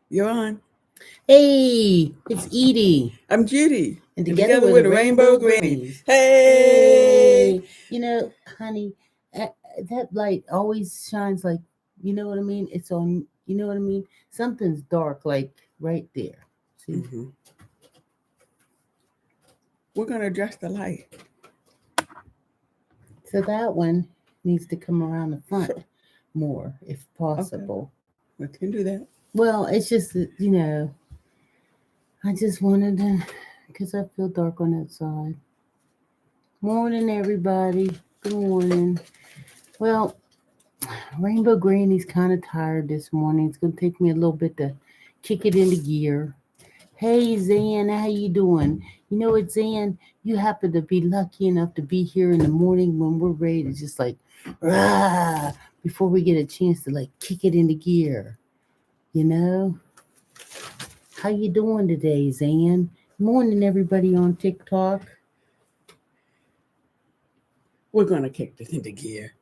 You're on. Hey, it's Edie. I'm Judy. And And together together we're we're the the Rainbow Rainbow Grannies. Grannies. Hey! Hey, honey, uh, that light always shines like, you know what I mean? It's on, you know what I mean? Something's dark, like right there. See? hmm We're going to adjust the light. So that one needs to come around the front Sure. more, if Okay. possible. We can do that. Well, it's just, that, I just wanted to, because I feel dark on that side. Morning, everybody. Good morning. Well, Rainbow Granny's kind of tired this morning. It's gonna take me a little bit to kick it into gear. Hey, Zan, how you doing? You know what, Zan? You happen to be lucky enough to be here in the morning when we're ready to just like, rah, before we get a chance to like kick it into gear. You know? How you doing today, Zan? Morning, everybody on TikTok. We're going to kick this into gear.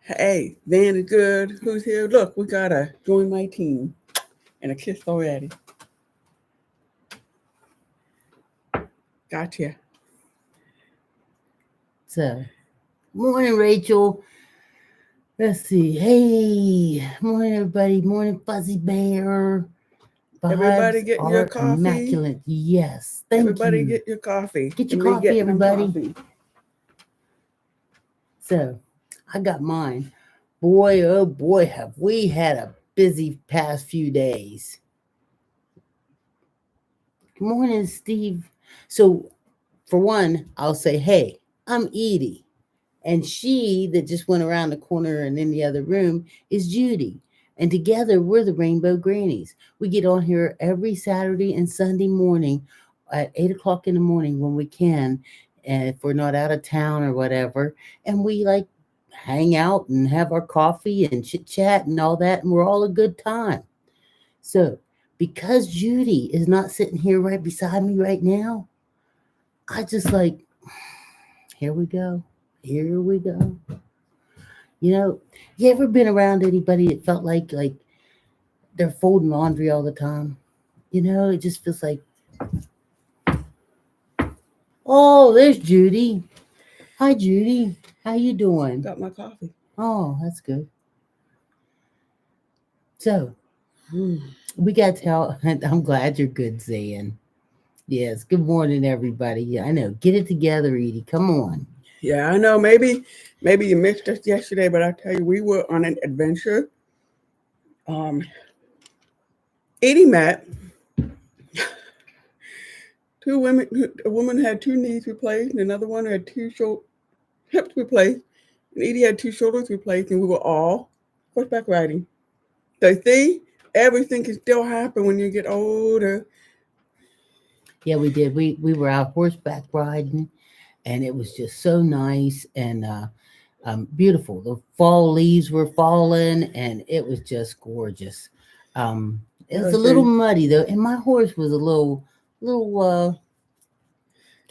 Hey, Van is good. Who's here? Look, we got to join my team. And a kiss already. Gotcha. So, morning, Rachel. Let's see. Hey, morning, everybody. Morning, Fuzzy Bear. Everybody Vibes getting your are coffee. immaculate. Yes, thank Everybody you. get your coffee. Get your And me coffee, getting them everybody. coffee. So, I got mine. Boy, oh boy, have we had a busy past few days. Good morning, Steve. So, for one, I'll say, hey, I'm Edie. And she that just went around the corner and in the other room is Judy. And together we're the Rainbow Grannies. We get on here every Saturday and Sunday morning at 8 o'clock in the morning when we can, and if we're not out of town or whatever. And we like hang out and have our coffee and chit chat and all that, and we're all a good time. So because Judy is not sitting here right beside me right now, I just like, here we go. Here we go. You know, you ever been around anybody that felt like they're folding laundry all the time? You know, it just feels like, oh, there's Judy. Hi, Judy. How you doing? Got my coffee. Oh, that's good. So we got to tell. I'm glad you're good, Zan. Yes. Good morning, everybody. Yeah, I know. Get it together, Edie. Come on. Yeah, I know. Maybe you missed us yesterday, but I tell you, we were on an adventure. Um, Edie met two women. A woman had two knees replaced, and another one had hips replaced. And Edie had two shoulders replaced, and we were all horseback riding. So see, everything can still happen when you get older. Yeah, we did. We were out horseback riding, and it was just so nice and beautiful. The fall leaves were falling, and it was just gorgeous. It was a little Listen, muddy though, and my horse was a little your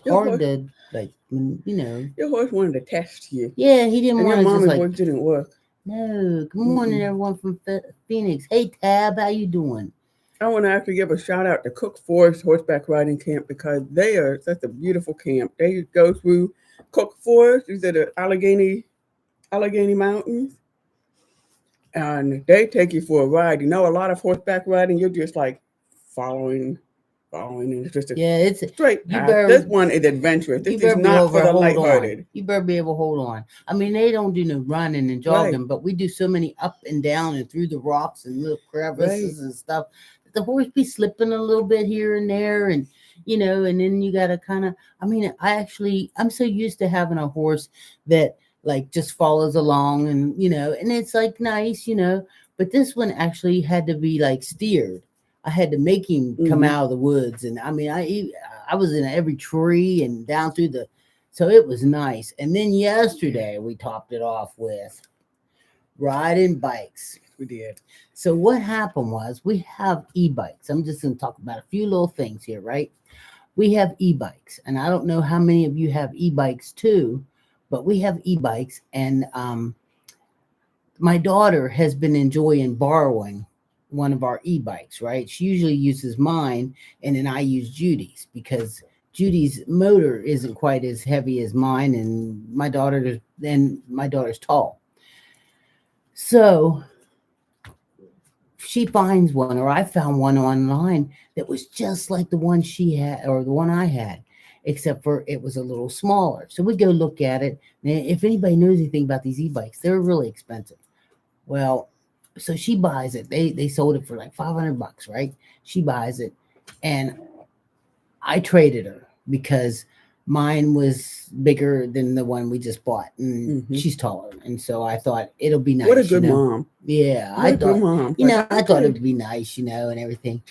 hard horse, to like. You know, your horse wanted to test you, yeah, he didn't and your want to just mommy's like. voice didn't work. No, good morning, Mm-mm. everyone from Phoenix. Hey, Tab, how you doing? I want to actually give a shout out to Cook Forest Horseback Riding Camp because they are such a beautiful camp. They go through Cook Forest, these are the Allegheny Mountains, and they take you for a ride. You know, a lot of horseback riding, you're just like following, following, and it's just a Yeah, it's straight you path. better This one is adventurous. you This is better be not able for to the hold on. lighthearted. You better be able to hold on. I mean, they don't do no running and Right, jogging, but we do so many up and down and through the rocks and little right. crevices and stuff. The horse be slipping a little bit here and there, and and then you gotta kind of. I mean, I'm so used to having a horse that like just follows along, and and it's like nice, But this one actually had to be like steered. I had to make him come Mm-hmm. out of the woods, and I mean, I was in every tree and down through the, so it was nice. And then yesterday we topped it off with riding bikes. We did. So what happened was we have e-bikes. I'm just going to talk about a few little things here, right? We have e-bikes, and I don't know how many of you have e-bikes too, but we have e-bikes, and my daughter has been enjoying borrowing. one of our e-bikes, right? She usually uses mine, and then I use Judy's because Judy's motor isn't quite as heavy as mine, and my daughter's tall. So she finds one, or I found one online that was just like the one she had, or the one I had, except for it was a little smaller. So we go look at it. And if anybody knows anything about these e-bikes, they're really expensive. Well, so she buys it. They sold it for like $500, right? She buys it, and I traded her because mine was bigger than the one we just bought, and Mhm. she's taller, and so I thought it'll be nice. What a good mom. Yeah, What I a good thought, mom. I thought it'd be nice, and everything.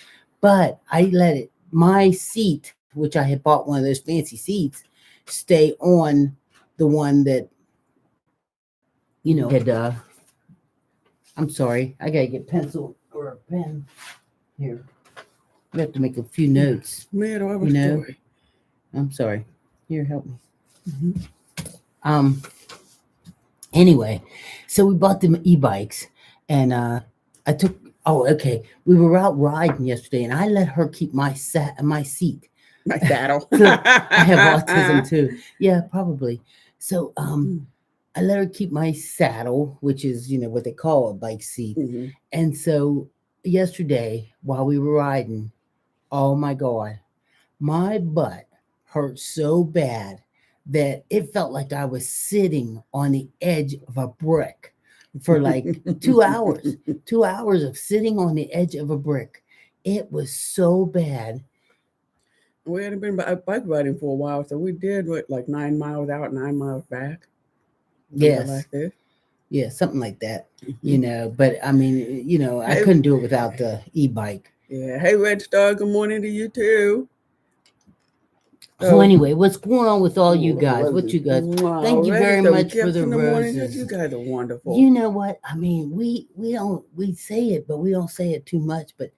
But I let my seat, which I had bought one of those fancy seats, stay on the one that had. I'm sorry, I gotta get pencil or a pen here. We have to make a few notes. Man, I have a You know? story. I'm sorry. Here, help me. Mhm. Anyway, so we bought them e-bikes, and I took. Oh, okay. We were out riding yesterday, and I let her keep my seat. My saddle. I have autism too. Yeah, probably. So Mhm. I let her keep my saddle, which is what they call a bike seat. Mhm. And so yesterday, while we were riding, oh my God, my butt hurt so bad that it felt like I was sitting on the edge of a brick for like 2 hours. 2 hours of sitting on the edge of a brick. It was so bad. We hadn't been bike riding for a while, so we did like 9 miles out, 9 miles back, something Yes. like this. Yeah, something like that. Mhm. But I mean, I Hey, couldn't do it without the e-bike. yeah. Hey, Red Star. Good morning to you too. So So, anyway, what's going on with all you guys? What roses. you guys? Wow, Thank you ready very some much for gifts the in the morning. You roses. guys are wonderful. You know what? I mean, we say it, but we don't say it too much. But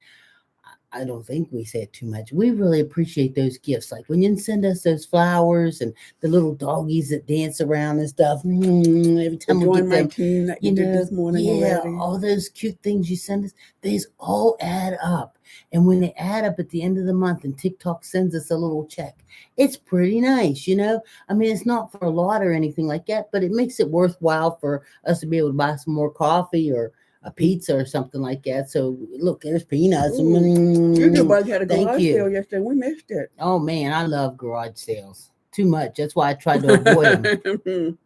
I don't think we say it too much. We really appreciate those gifts. Like when you send us those flowers and the little doggies that dance around and stuff. Every So time we join get my them, team that you did this morning yeah, already. all those cute things you send us, these all add up. And when they add up at the end of the month and TikTok sends us a little check, it's pretty nice. I mean, it's not for a lot or anything like that, but it makes it worthwhile for us to be able to buy some more coffee or a pizza or something like that. So look, there's peanuts. Junior Bug had a Thank garage you. sale yesterday. We missed it. Oh man, I love garage sales too much. That's why I tried to avoid them.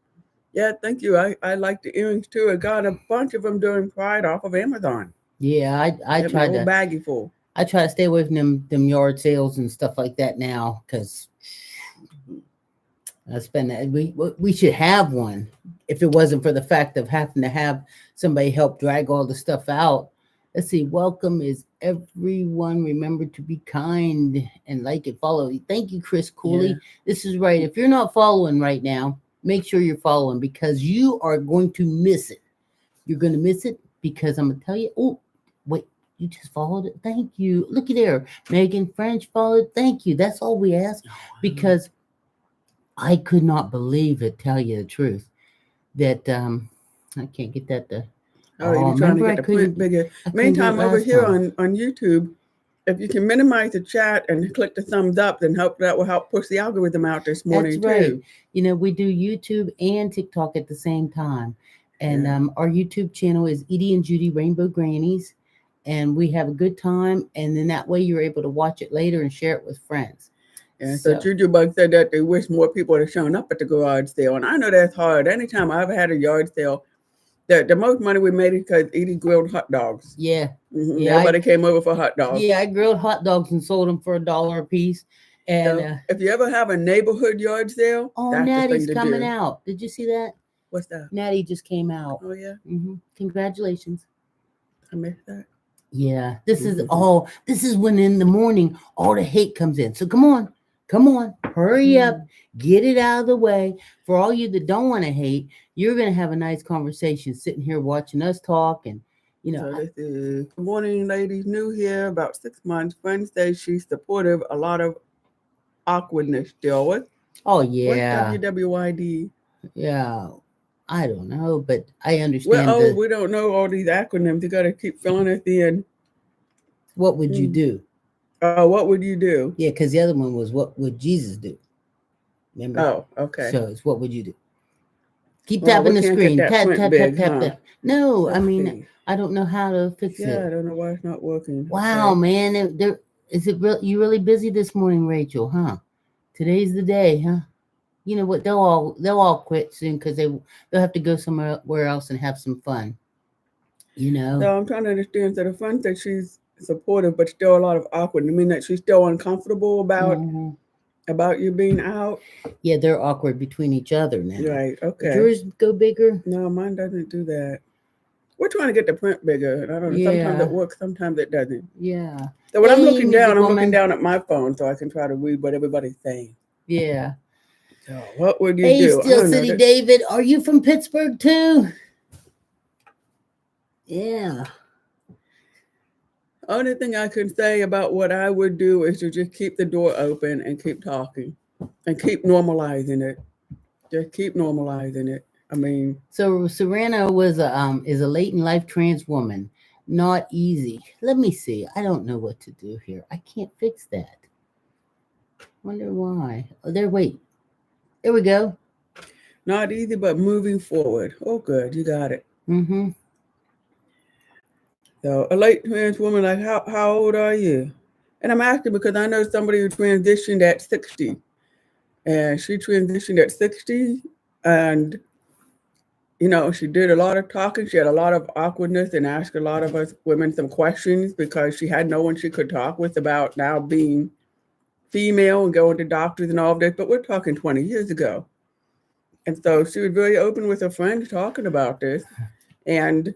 Yeah, thank you. I like the earrings too. I got a bunch of them during Pride off of Amazon. Yeah, I Got my tried whole to baggie full. I try to stay away from them yard sales and stuff like that now because I spend that. We should have one if it wasn't for the fact of having to have somebody help drag all the stuff out. Let's see. Welcome is everyone. Remember to be kind and like and follow. Thank you, Chris Cooley. Yeah. This is right. If you're not following right now, make sure you're following because you are going to miss it. You're going to miss it because I'm going to tell you. Oh, wait. You just followed it. Thank you. Looky there. Megan French followed. Thank you. That's all we ask because I could not believe it, tell you the truth, that I can't get that to. Oh, you're trying to Remember get the print bigger. I couldn't do it Meantime, over last here time. on YouTube, if you can minimize the chat and click the thumbs up, then that will help push the algorithm out this morning That's right. too. We do YouTube and TikTok at the same time. And Yeah. our YouTube channel is Edie and Judy Rainbow Grannies. And we have a good time. And then that way you're able to watch it later and share it with friends. And so Juju Bug said that they wish more people had shown up at the garage sale. And I know that's hard. Anytime I've had a yard sale, the most money we made is because Edie grilled hot dogs. Yeah. Yeah, everybody came over for hot dogs. Yeah, I grilled hot dogs and sold them for $1 a piece. And so if you ever have a neighborhood yard sale, that's Natty's the thing to coming do. out. Did you see that? What's that? Natty just came out. Oh yeah. Congratulations. I missed that. Yeah, this is when in the morning all the hate comes in. So come on, hurry up, get it out of the way. For all you that don't want to hate, you're gonna have a nice conversation sitting here watching us talk. And so this is good morning, ladies. New here, about 6 months. Friends say she's supportive. A lot of awkwardness still. What? Oh yeah. What's WWYD? Yeah. I don't know, but I understand. Well, we don't know all these acronyms. You got to keep filling us in. What would you do? What would you do? Yeah, because the other one was what would Jesus do? Remember? Oh, okay. So it's what would you do? Keep Well, tapping we the can't get screen. that Tap, print tap, tap, big, tap, huh? tap. No, I Let's mean, see. I don't know how to fix Yeah, I it. don't know why it's not working. Wow, Okay. man. Is it real? You really busy this morning, Rachel, huh? Today's the day, huh? You know what? They'll all quit soon because they'll have to go somewhere else and have some fun. You know? So I'm trying to understand. So the fun that she's supportive, but still a lot of awkward. You mean that she's still uncomfortable Hmm. about you being out? Yeah, they're awkward between each other now. Right. Did Okay. yours go bigger? No, mine doesn't do that. We're trying to get the print bigger. And I don't know. Sometimes Yeah, it works. Sometimes it doesn't. yeah. So when I'm Hey, looking music down, I'm looking woman. down at my phone so I can try to read what everybody's saying. Yeah. So what would you Hey, do? I Steel don't know. City David, are you from Pittsburgh too? Yeah. Only thing I can say about what I would do is to just keep the door open and keep talking and keep normalizing it. Just keep normalizing it. I mean, So Serena is a late in life trans woman. Not easy. Let me see. I don't know what to do here. I can't fix that. Wonder why. Oh, there. Wait. There we go. not easy, but moving forward. Oh, good. You got it. Mm-hmm. So, a late trans woman, like, how old are you? And I'm asking because I know somebody who transitioned at 60. And she transitioned at 60. And, she did a lot of talking. She had a lot of awkwardness and asked a lot of us women some questions because she had no one she could talk with about now being female and going to doctors and all of this. But we're talking 20 years ago. And so she was very open with her friends talking about this. And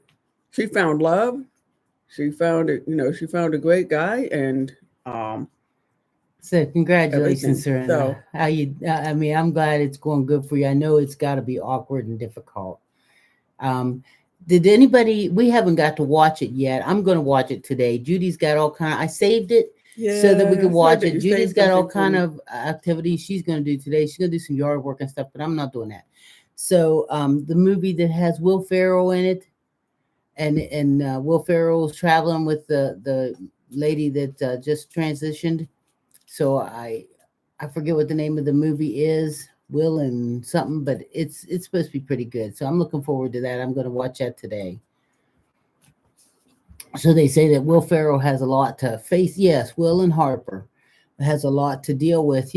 she found love. She found it, she found a great guy and So congratulations, everything. Serena. So How you? I mean, I'm glad it's going good for you. I know it's got to be awkward and difficult. Um, did anybody? We haven't got to watch it yet. I'm going to watch it today. Judy's got all kind. I saved it so that we yeah, could I said watch that it. you Judy's saved got all something for kind me. of activities she's going to do today. She's going to do some yard work and stuff, but I'm not doing that. So the movie that has Will Ferrell in it, and Will Ferrell's traveling with the lady that just transitioned. So I forget what the name of the movie is, Will and something, but it's supposed to be pretty good. So I'm looking forward to that. I'm going to watch that today. So they say that Will Ferrell has a lot to face. Yes, Will and Harper has a lot to deal with.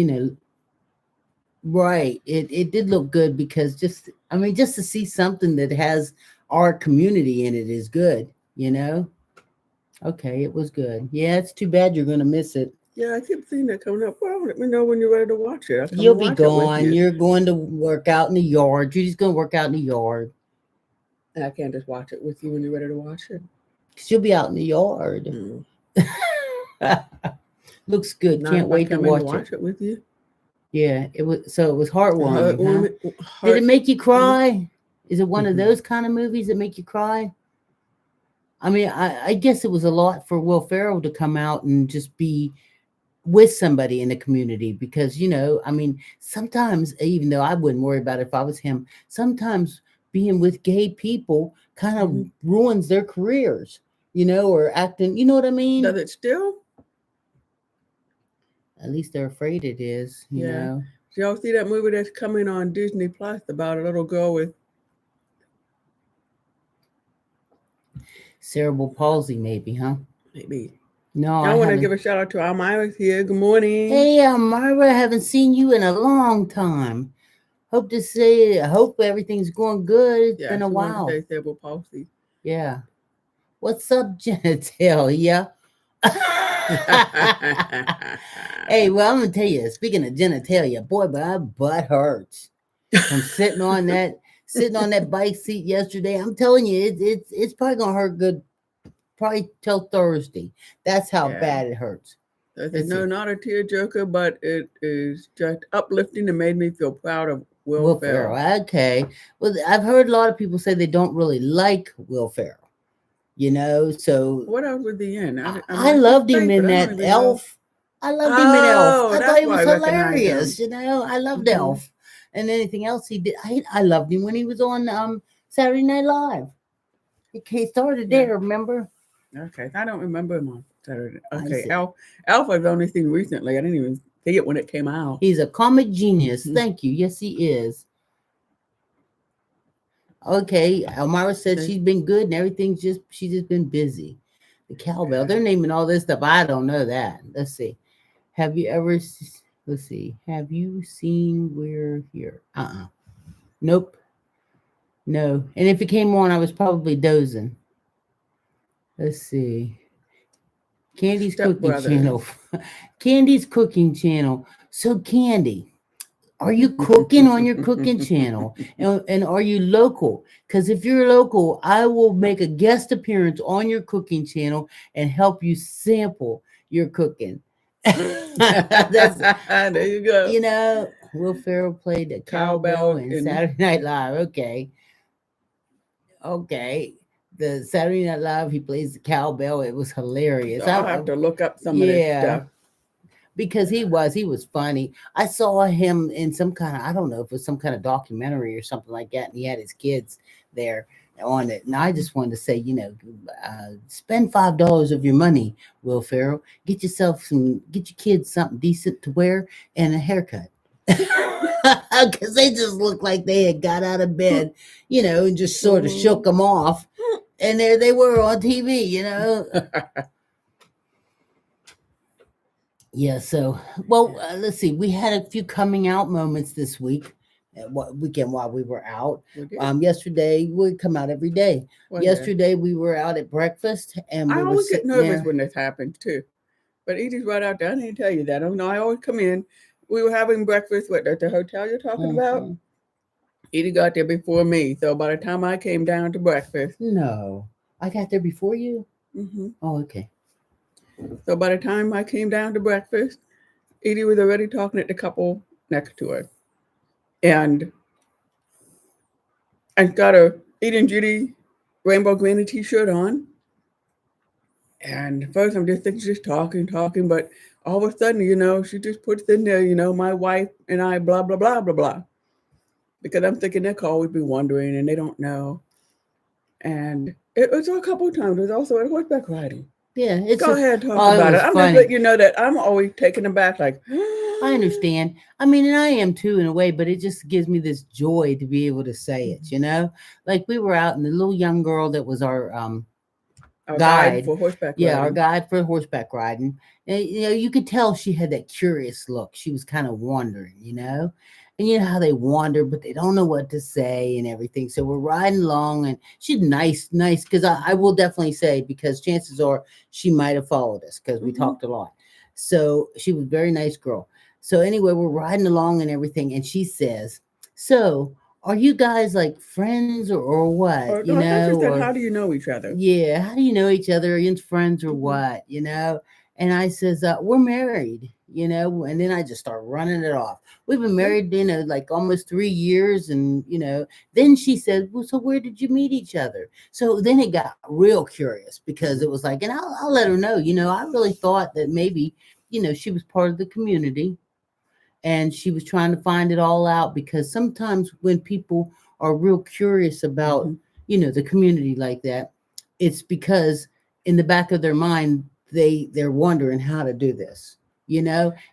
Right? It did look good because just to see something that has our community in it is good. You know. Okay, it was good. Yeah, it's too bad you're going to miss it. Yeah, I keep seeing that coming up. Well, let me know when you're ready to watch it. I'll come You'll and be watch it with gone. you. You're going to work out in the yard. Judy's going to work out in the yard. And I can't just watch it with you when you're ready to watch it. She'll be out in the yard. Mm. Looks good. Not Can't if I wait to come in to watch it. watch it with you. Yeah, it was. So it was heartwarming, huh? Did it Heart. make you cry? Is it one of Mm-hmm. those kind of movies that make you cry? I mean, I guess it was a lot for Will Ferrell to come out and just be with somebody in the community because I mean, sometimes even though I wouldn't worry about it if I was him, sometimes being with gay people kind of Mm-hmm. ruins their careers, or acting. You know what I mean? Does it still? At least they're afraid it is. Yeah. Did y'all see that movie that's coming on Disney Plus about a little girl with Cerebral palsy, maybe, huh? maybe? No, I I want to haven't. give a shout out to Almira's here. Good morning. Hey, Myra, I haven't seen you in a long time. I hope everything's going good. It's Yeah, been a she wanted to while. say cerebral palsy. Yeah. What's up, genitalia? Hey, well, I'm gonna tell you. Speaking of genitalia, boy, my butt hurts from sitting on that bike seat yesterday. I'm telling you, it's probably gonna hurt good, probably till Thursday. That's how Yeah. bad it hurts. I said, Let's no, see. not a tearjerker, but it is just uplifting and made me feel proud of Will Will Ferrell. Ferrell. Okay. Well, I've heard a lot of people say they don't really like Will Ferrell. So What else was he in? I I see loved his him face, in but I don't that even know. Elf. I loved him in Elf. Oh, I thought that's he why was I recognize him. hilarious. I loved Hmm. Elf, and anything else he did. I loved him when he was on Saturday Night Live. He started Yeah. there. Remember? Okay. I don't remember him on Saturday. I Okay, see. Alpha I've only seen recently. I didn't even see it when it came out. He's a comic genius. Mhm. Thank you. Yes, he is. Okay, Elmira said Okay. she's been good and everything's just she's just been busy. The cowbell. They're Yeah. naming all this stuff. I don't know that. Let's see. Have you ever? Let's see. Have you seen We're Here? Nope. No. And if it came on, I was probably dozing. Let's see. Candy's Step cooking Brothers. channel. Candy's cooking channel. So Candy, are you cooking on your cooking channel? And are you local? Because if you're local, I will make a guest appearance on your cooking channel and help you sample your cooking. That's There you go. Will Ferrell played the cowbell Cowbell in and Saturday Night Live. Okay. Okay. The Saturday Night Live, he plays the cowbell. It was hilarious. I'll have to look up some of this Yeah, stuff. because he was funny. I saw him in some kind of, I don't know if it was some kind of documentary or something like that, and he had his kids there on it. And I just wanted to say, spend $5 of your money, Will Ferrell. Get your kids something decent to wear and a haircut. Because they just looked like they had got out of bed, and just sort of shook Mhm. them off. And there they were on TV. Yeah, so let's see. We had a few coming out moments this week, weekend while we were out. We did. Yesterday we come out every day. One day. Yesterday we were out at breakfast and I we were always get sitting nervous there. when this happens too. But Edie's right out there. I didn't tell you that. Oh no, I always come in. We were having breakfast at the hotel you're talking about. Mhm. Edie got there before me, so by the time I came down to breakfast, No, I got there before you. hmm Oh, okay. so by the time I came down to breakfast, Edie was already talking to the couple next to her, and I got a Edie and Judy Rainbow Granny T-shirt on. And first, I'm just thinking, just talking, but all of a sudden, she just puts in there, my wife and I, blah blah blah blah blah, because I'm thinking they could always be wondering and they don't know. And it was a couple of times. It was also at horseback riding. Yeah, Go ahead, talk oh, it about it. was I'm just funny. letting you know that I'm always taken aback, like, I understand. I mean, and I am too in a way, but it just gives me this joy to be able to say it. Like we were out and the little young girl that was our our guide guide. for horseback Yeah, our riding. guide for horseback riding. And, you could tell she had that curious look. She was kind of wondering. And you know how they wander, but they don't know what to say and everything. So we're riding along, and she's nice, because I will definitely say, because chances are she might have followed us because we hmm talked a lot. So she was a very nice girl. So anyway, we're riding along and everything, and she says, "So, are you guys like friends or what? Or no, I thought you said, how Or do you know each other? yeah, how do you know each other? Are you friends or hmm what? And I says, we're married. And then I just start running it off. We've been Okay. married, like almost 3 years. And then she said, well, so where did you meet each other? So then it got real curious because it was like, and I'll let her know, I really thought that maybe, she was part of the community and she was trying to find it all out, because sometimes when people are real curious about hmm the community like that, it's because in the back of their mind they're wondering how to do this.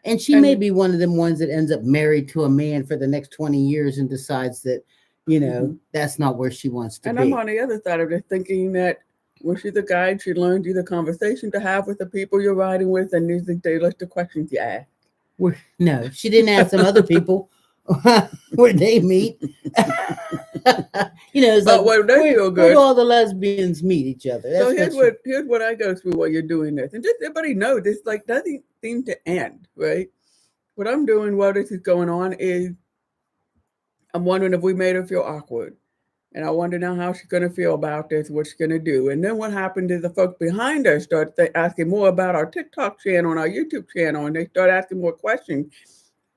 And she may And be one of them ones that ends up married to a man for the next 20 years and decides that mhm. that's not where she wants to And I'm be. on the other side of it, thinking that when she's a guide, she learned you the conversation to have with the people you're riding with, and these are the list of questions you ask. No, she didn't ask some other people where they meet. It's like But when they feel where do good, all the lesbians meet each other? That's so what she. here's what I go through while you're doing this, and just everybody knows this like doesn't seem to end, right? What I'm doing while this is going on is I'm wondering if we made her feel awkward. And I wonder now how she's going to feel about this, what she's going to do. And then what happened is the folks behind us start asking more about our TikTok channel and our YouTube channel, and they start asking more questions.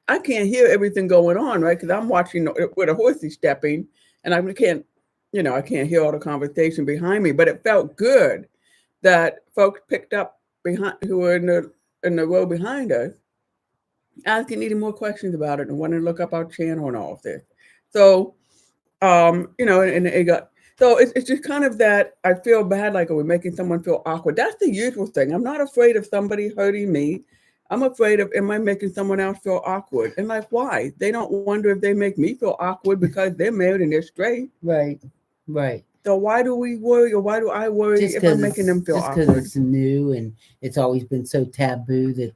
I can't hear everything going on, right? Because I'm watching where the horse is stepping, and I can't hear all the conversation behind me. But it felt good that folks picked up behind who were in the row behind us, asking even more questions about it and wanting to look up our channel and all of this. So and it got So it's just kind of that I feel bad, like, are we making someone feel awkward? That's the usual thing. I'm not afraid of somebody hurting me. I'm afraid of, am I making someone else feel awkward? And like, why? They don't wonder if they make me feel awkward because they're married and they're straight. Right. Right. So why do we worry, or why do I worry if I'm making them feel Just because awkward? it's new and it's always been so taboo that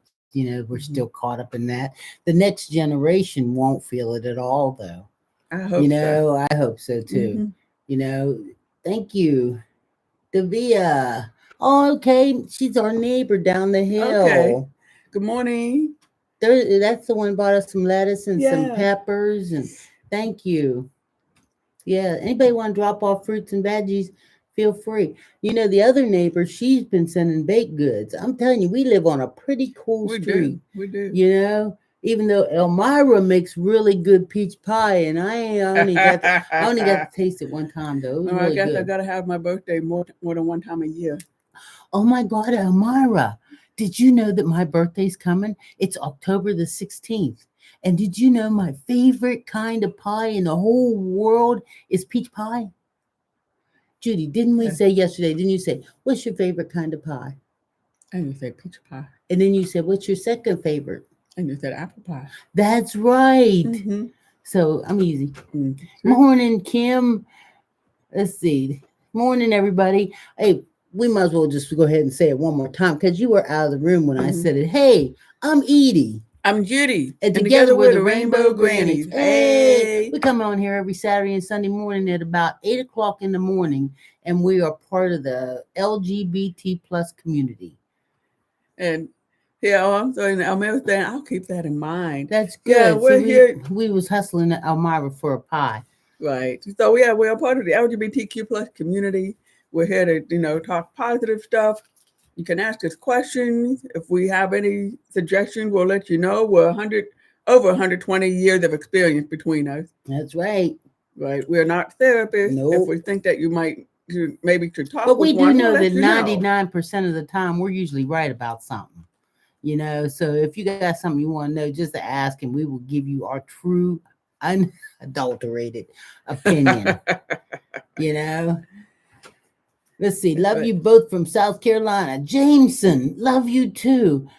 we're still Hmm. caught up in that. The next generation won't feel it at all, though. I hope so. I hope so too. Hmm. You know, thank you, Davia. Oh, okay, she's our neighbor down the Okay. hill. Good morning. That's the one bought us some lettuce and some Yeah. peppers, and thank you. Yeah, anybody want to drop off fruits and veggies, feel free. The other neighbor, she's been sending baked goods. I'm telling you, we live on a pretty cool We do. street. We do. Even though Elmira makes really good peach pie, and I only got to taste it one time though. It was No, I really guess I good. gotta have my birthday more than one time a year. Oh my God, Elmira, did you know that my birthday's coming? It's October the 16th. And did you know my favorite kind of pie in the whole world is peach pie? Judy, didn't we Okay. say yesterday? Didn't you say, what's your favorite kind of pie? And you said peach pie. And then you said, what's your second favorite? And you said apple pie. That's right. Mm-hmm. So I'm easy. Mm-hmm. Morning, Kim. Let's see. Morning, everybody. Hey, we might as well just go ahead and say it one more time because you were out of the room when I Mm-hmm. said it. Hey, I'm Edie. I'm Judy. And together we're the Rainbow Grannies. Hey, we come on here every Saturday and Sunday morning at about 8 o'clock in the morning, and we are part of the LGBT plus community. And yeah, I'm sorry, I'm saying I'll keep that in mind. That's Yeah, good. we're See, here. we was hustling at Elmira for a pie. Right. So yeah, we're a part of the LGBTQ plus community. We're here to, talk positive stuff. You can ask us questions. If we have any suggestions, we'll let you know. We're over 120 years of experience between us. That's right. Right. We're not therapists. If Nope. we think that you maybe should talk But with we do one, we'll know let that you know. 99% of the time we're usually right about something. So if you got something you want to know, just ask and we will give you our true, unadulterated opinion. you know. Let's see. Love you both from South Carolina. Jameson, love you too.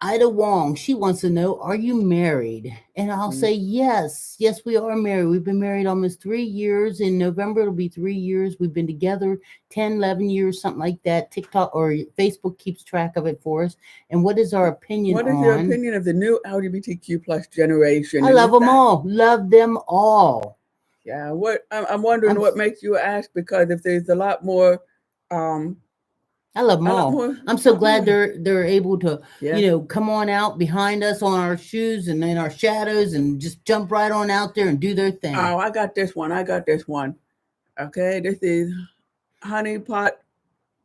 Ida Wong, she wants to know, are you married? And I'll say yes. Yes, we are married. We've been married almost 3 years. In November, it'll be 3 years. We've been together 10, 11 years, something like that. TikTok or Facebook keeps track of it for us. And what is our opinion What is your opinion of the new LGBTQ plus generation? I love them all. Love them all. Yeah, I'm wondering what makes you ask, because if there's a lot more, I love them all. I'm so glad they're able to, come on out behind us on our shoes and in our shadows and just jump right on out there and do their thing. Oh, I got this one. Okay, this is Honey Pot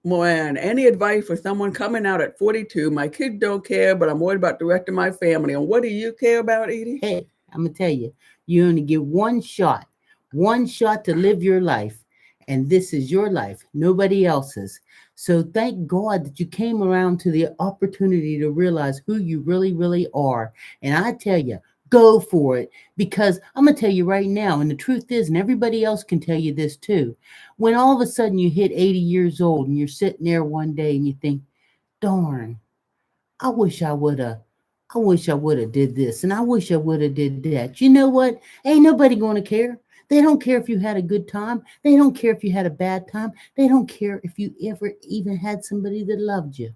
Moran. Any advice for someone coming out at 42? My kids don't care, but I'm worried about the rest of my family. And what do you care about, Edie? Hey, I'm going to tell you, you only get one shot to live your life. And this is your life, nobody else's. So thank God that you came around to the opportunity to realize who you really, really are. And I tell you, go for it, because I'm going to tell you right now, and the truth is, and everybody else can tell you this too, when all of a sudden you hit 80 years old and you're sitting there one day and you think, darn, I wish I would have did this, and I wish I would have did that. You know what? Ain't nobody going to care. They don't care if you had a good time. They don't care if you had a bad time. They don't care if you ever even had somebody that loved you.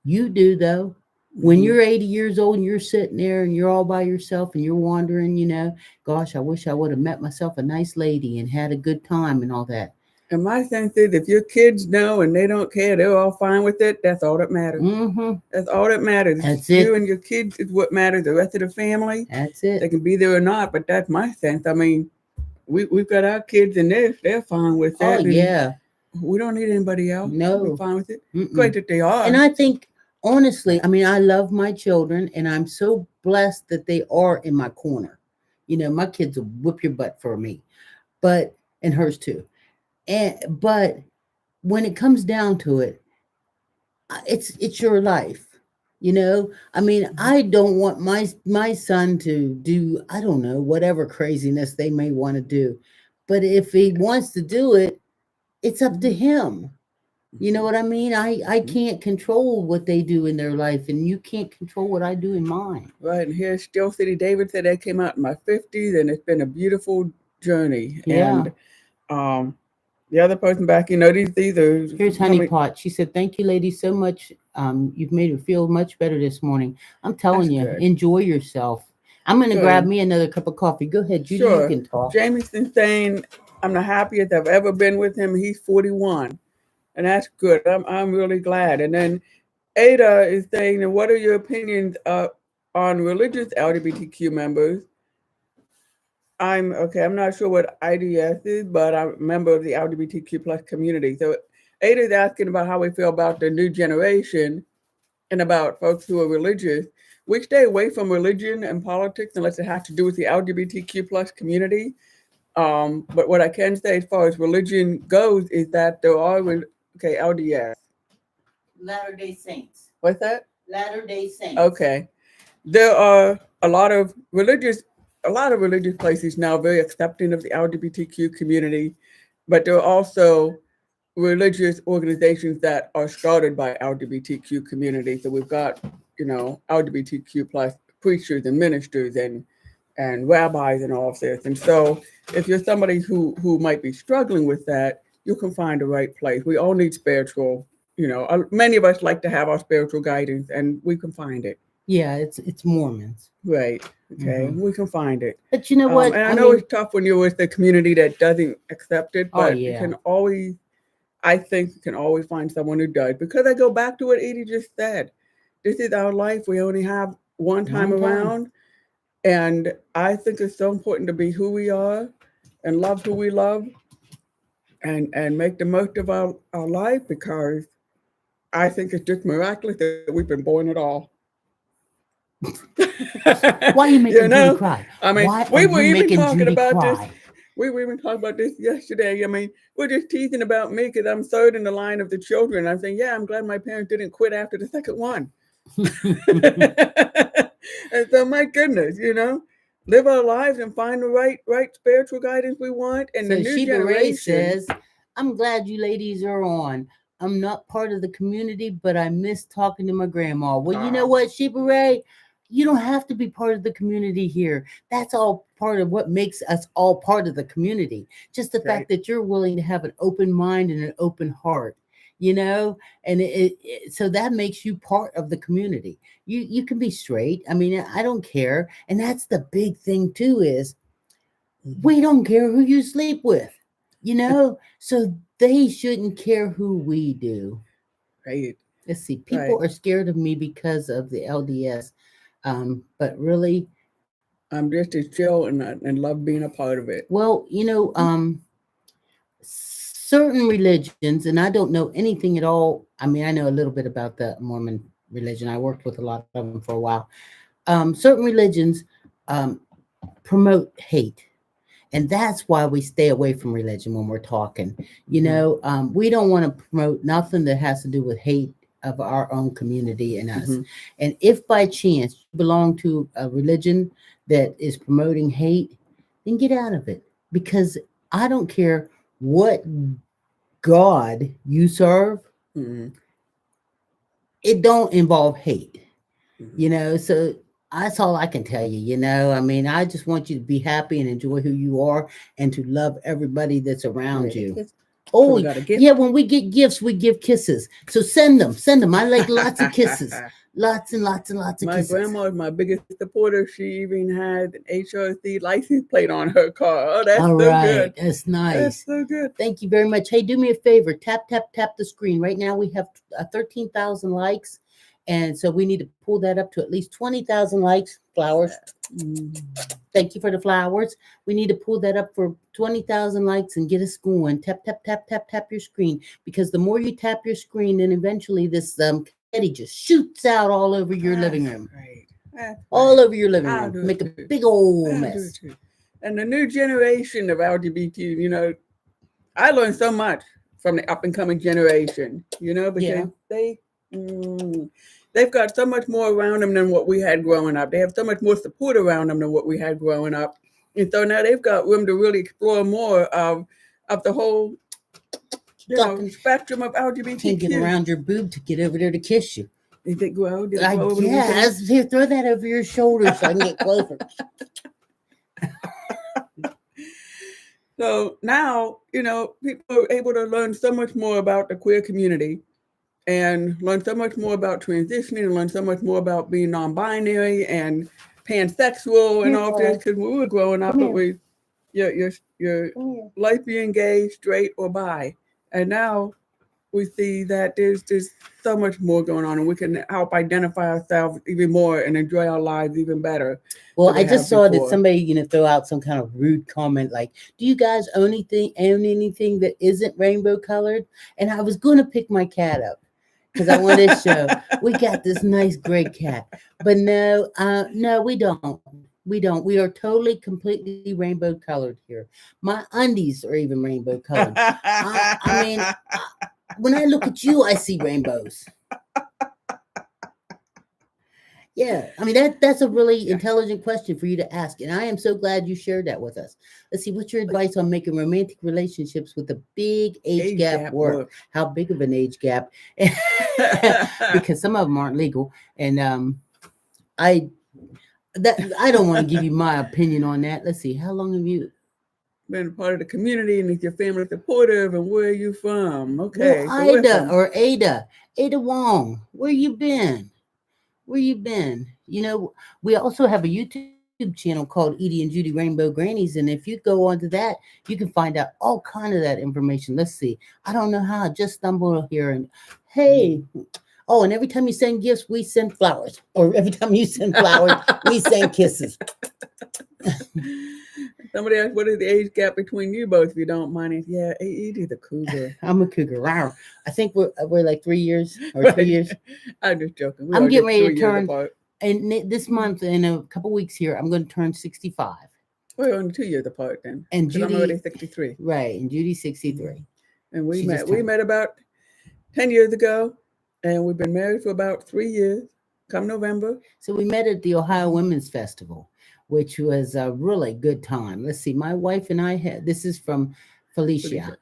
You do, though. When you're 80 years old and you're sitting there and you're all by yourself and you're wondering, gosh, I wish I would have met myself a nice lady and had a good time and all that. And my sense is, if your kids know and they don't care, they're all fine with it. That's all that matters. Mm-hmm. That's all that matters. That's you it. and your kids is what matters. The rest of the family, that's it. They can be there or not, but that's my sense. I mean, we've got our kids and they're fine with that. Oh, yeah. We don't need anybody else. No. We're fine with it. Mm-mm. Great that they are. And I think, honestly, I mean, I love my children and I'm so blessed that they are in my corner. My kids will whip your butt for me, and hers too. But when it comes down to it, it's your life. I mean, I don't want my son to do, I don't know, whatever craziness they may want to do. But if he wants to do it, it's up to him. You know what I mean? I can't control what they do in their life, and you can't control what I do in mine. Right, and here's Steel City David said that came out in my 50s, and it's been a beautiful journey. Yeah. And the other person back, these are Here's Honey Pot. She said, "Thank you, ladies, so much. You've made me feel much better this morning. I'm telling That's you, good. enjoy yourself." I'm going to grab me another cup of coffee. Go ahead, Judy. Sure. You can talk. Jameson's saying, I'm the happiest I've ever been with him. He's 41, and that's good. I'm really glad. And then Ada is saying, what are your opinions on religious LGBTQ members? I'm not sure what IDS is, but I'm a member of the LGBTQ plus community. So Ada is asking about how we feel about the new generation and about folks who are religious. We stay away from religion and politics unless it has to do with the LGBTQ plus community. But what I can say as far as religion goes is that there are LDS. Latter-day Saints. What's that? Latter-day Saints. Okay. There are a lot of religious places now very accepting of the LGBTQ community, but there are also religious organizations that are started by LGBTQ community. So we've got, LGBTQ plus preachers and ministers and rabbis and all of this. And so if you're somebody who might be struggling with that, you can find the right place. We all need spiritual, many of us like to have our spiritual guidance, and we can find it. Yeah, it's Mormons. Right. Okay. We can find it. But you know what? And I know it's tough when you're with the community that doesn't accept it, but you can always find someone who does. Because I go back to what Edie just said. This is our life. We only have one time around. And I think it's so important to be who we are and love who we love and make the most of our life, because I think it's just miraculous that we've been born at all. Why are you making Judy cry? I mean, we were even talking about this. We were even talking about this yesterday. I mean, we're just teasing about me because I'm third in the line of the children. I'm saying, I'm glad my parents didn't quit after the second one. And so, my goodness, live our lives and find the right spiritual guidance we want. And so the new generation says, "I'm glad you ladies are on. I'm not part of the community, but I miss talking to my grandma." Well, you know what, Sheba Ray? You don't have to be part of the community here. That's all part of what makes us all part of the community. Just the fact that you're willing to have an open mind and an open heart, and so that makes you part of the community. You can be straight. I mean, I don't care. And that's the big thing too, is we don't care who you sleep with, so they shouldn't care who we do. Right. Let's see. People are scared of me because of the LDS. But really, I'm just as chill and love being a part of it. Well, certain religions, and I don't know anything at all. I mean, I know a little bit about the Mormon religion. I worked with a lot of them for a while. Certain religions promote hate. And that's why we stay away from religion when we're talking. We don't want to promote nothing that has to do with hate of our own community and us. And if by chance you belong to a religion that is promoting hate, then get out of it. Because I don't care what God you serve, it don't involve hate. So that's all I can tell you. I mean, I just want you to be happy and enjoy who you are and to love everybody that's around you. Oh, yeah, when we get gifts, we give kisses. So send them. I like lots of kisses. Lots and lots and lots of kisses. My grandma is my biggest supporter. She even had an HRC license plate on her car. Oh, that's so good. That's nice. That's so good. Thank you very much. Hey, do me a favor. Tap the screen. Right now we have 13,000 likes. And so we need to pull that up to at least 20,000 likes. Flowers. Thank you for the flowers. We need to pull that up for 20,000 likes and get us going. Tap your screen. Because the more you tap your screen, then eventually this confetti just shoots out all over your living room. All over your living room. Make a big old mess. And the new generation of LGBT, I learned so much from the up and coming generation, because they've got so much more around them than what we had growing up. They have so much more support around them than what we had growing up. And so now they've got room to really explore more of the whole, spectrum of Can't get LGBTQ. around your boob to get over there to kiss you. Did they go out? Did it I go over the weekend? guess. Here, throw that over your shoulder so I can get closer. So now, people are able to learn so much more about the queer community and learn so much more about transitioning and learn so much more about being non-binary and pansexual and all this. Because when we were growing up, it was your life being gay, straight, or bi. And now we see that there's so much more going on, and we can help identify ourselves even more and enjoy our lives even better. Well, than we I just have saw that before. somebody, throw out some kind of rude comment like, "Do you guys own anything that isn't rainbow colored?" And I was going to pick my cat up because I wanted to show we got this nice gray cat, but no, we don't. We don't. We are totally, completely rainbow colored here. My undies are even rainbow colored. I mean, when I look at you, I see rainbows. Yeah, I mean that's a really intelligent question for you to ask, and I am so glad you shared that with us. Let's see, what's your advice on making romantic relationships with a big age gap work? How big of an age gap? Because some of them aren't legal, and I don't want to give you my opinion on that. Let's see, how long have you been a part of the community, and is your family supportive, and where are you from? Okay, well, Ada Wong, where you been? Where you been? We also have a YouTube channel called Edie and Judy Rainbow Grannies, and if you go onto that, you can find out all kind of that information. Let's see. I don't know how. I just stumbled here and hey. Oh, and every time you send gifts, we send flowers. Or every time you send flowers, we send kisses. Somebody asked, what is the age gap between you both, if you don't mind? Yeah, Edie's a cougar. I'm a cougar. Wow. I think we're like 3 years or 2 years. I'm just joking. I'm getting ready to turn, and this month, in a couple weeks here, I'm going to turn 65. We're only 2 years apart then. And Judy, I'm already 63. Right, and Judy's 63. And we met about 10 years ago, and we've been married for about 3 years. Come November. So we met at the Ohio Women's Festival, which was a really good time. Let's see, my wife and I this is from Felicia.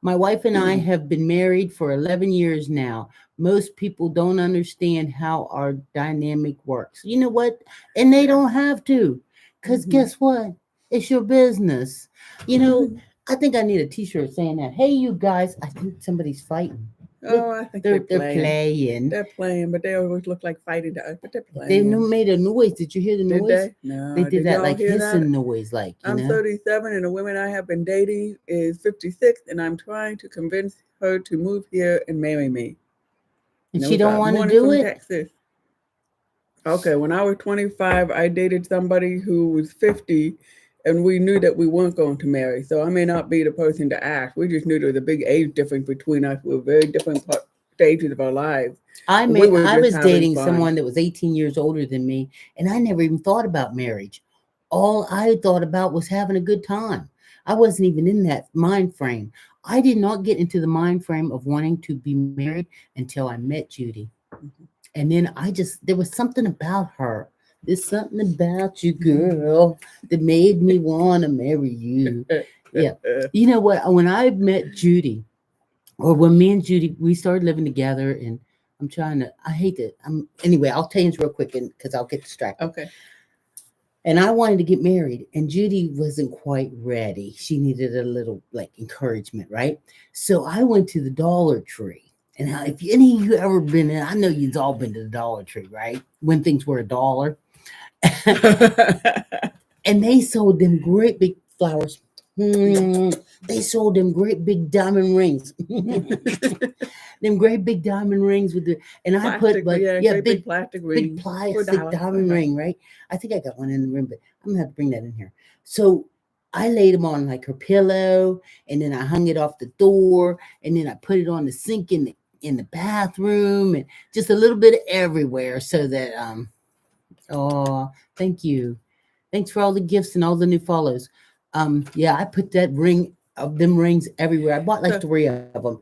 My wife and I have been married for 11 years now. Most people don't understand how our dynamic works. You know what? And they don't have to, because guess what? It's your business. I think I need a t-shirt saying that. Hey, you guys, I think somebody's fighting. Oh, I think they're playing. They're playing, but they always look like fighting to us. But they're playing. They made a noise. Did you hear the noise? Did they? No. They did that like hissing noise, like. I'm 37, and the woman I have been dating is 56, and I'm trying to convince her to move here and marry me. And she don't want to do it. Texas. Okay, when I was 25, I dated somebody who was 50. And we knew that we weren't going to marry. So I may not be the person to ask. We just knew there was a big age difference between us. We were very different stages of our lives. I was dating someone that was 18 years older than me, and I never even thought about marriage. All I thought about was having a good time. I wasn't even in that mind frame. I did not get into the mind frame of wanting to be married until I met Judy. And then there was something about her. There's something about you, girl, that made me want to marry you. Yeah. You know what? When I met Judy, or when me and Judy, we started living together, and anyway, I'll tell you this real quick because I'll get distracted. Okay. And I wanted to get married, and Judy wasn't quite ready. She needed a little encouragement, right? So I went to the Dollar Tree. And if any of you ever been in, I know you've all been to the Dollar Tree, right? When things were $1. And they sold them great big flowers. They sold them great big diamond rings. Them great big diamond rings and I put big plastic ring. Big plastic diamond ring, right? I think I got one in the room, but I'm gonna have to bring that in here. So I laid them on like her pillow, and then I hung it off the door, and then I put it on the sink in the bathroom, and just a little bit everywhere, so that oh, thank you. Thanks for all the gifts and all the new follows. I put them rings everywhere. I bought like 3 of them.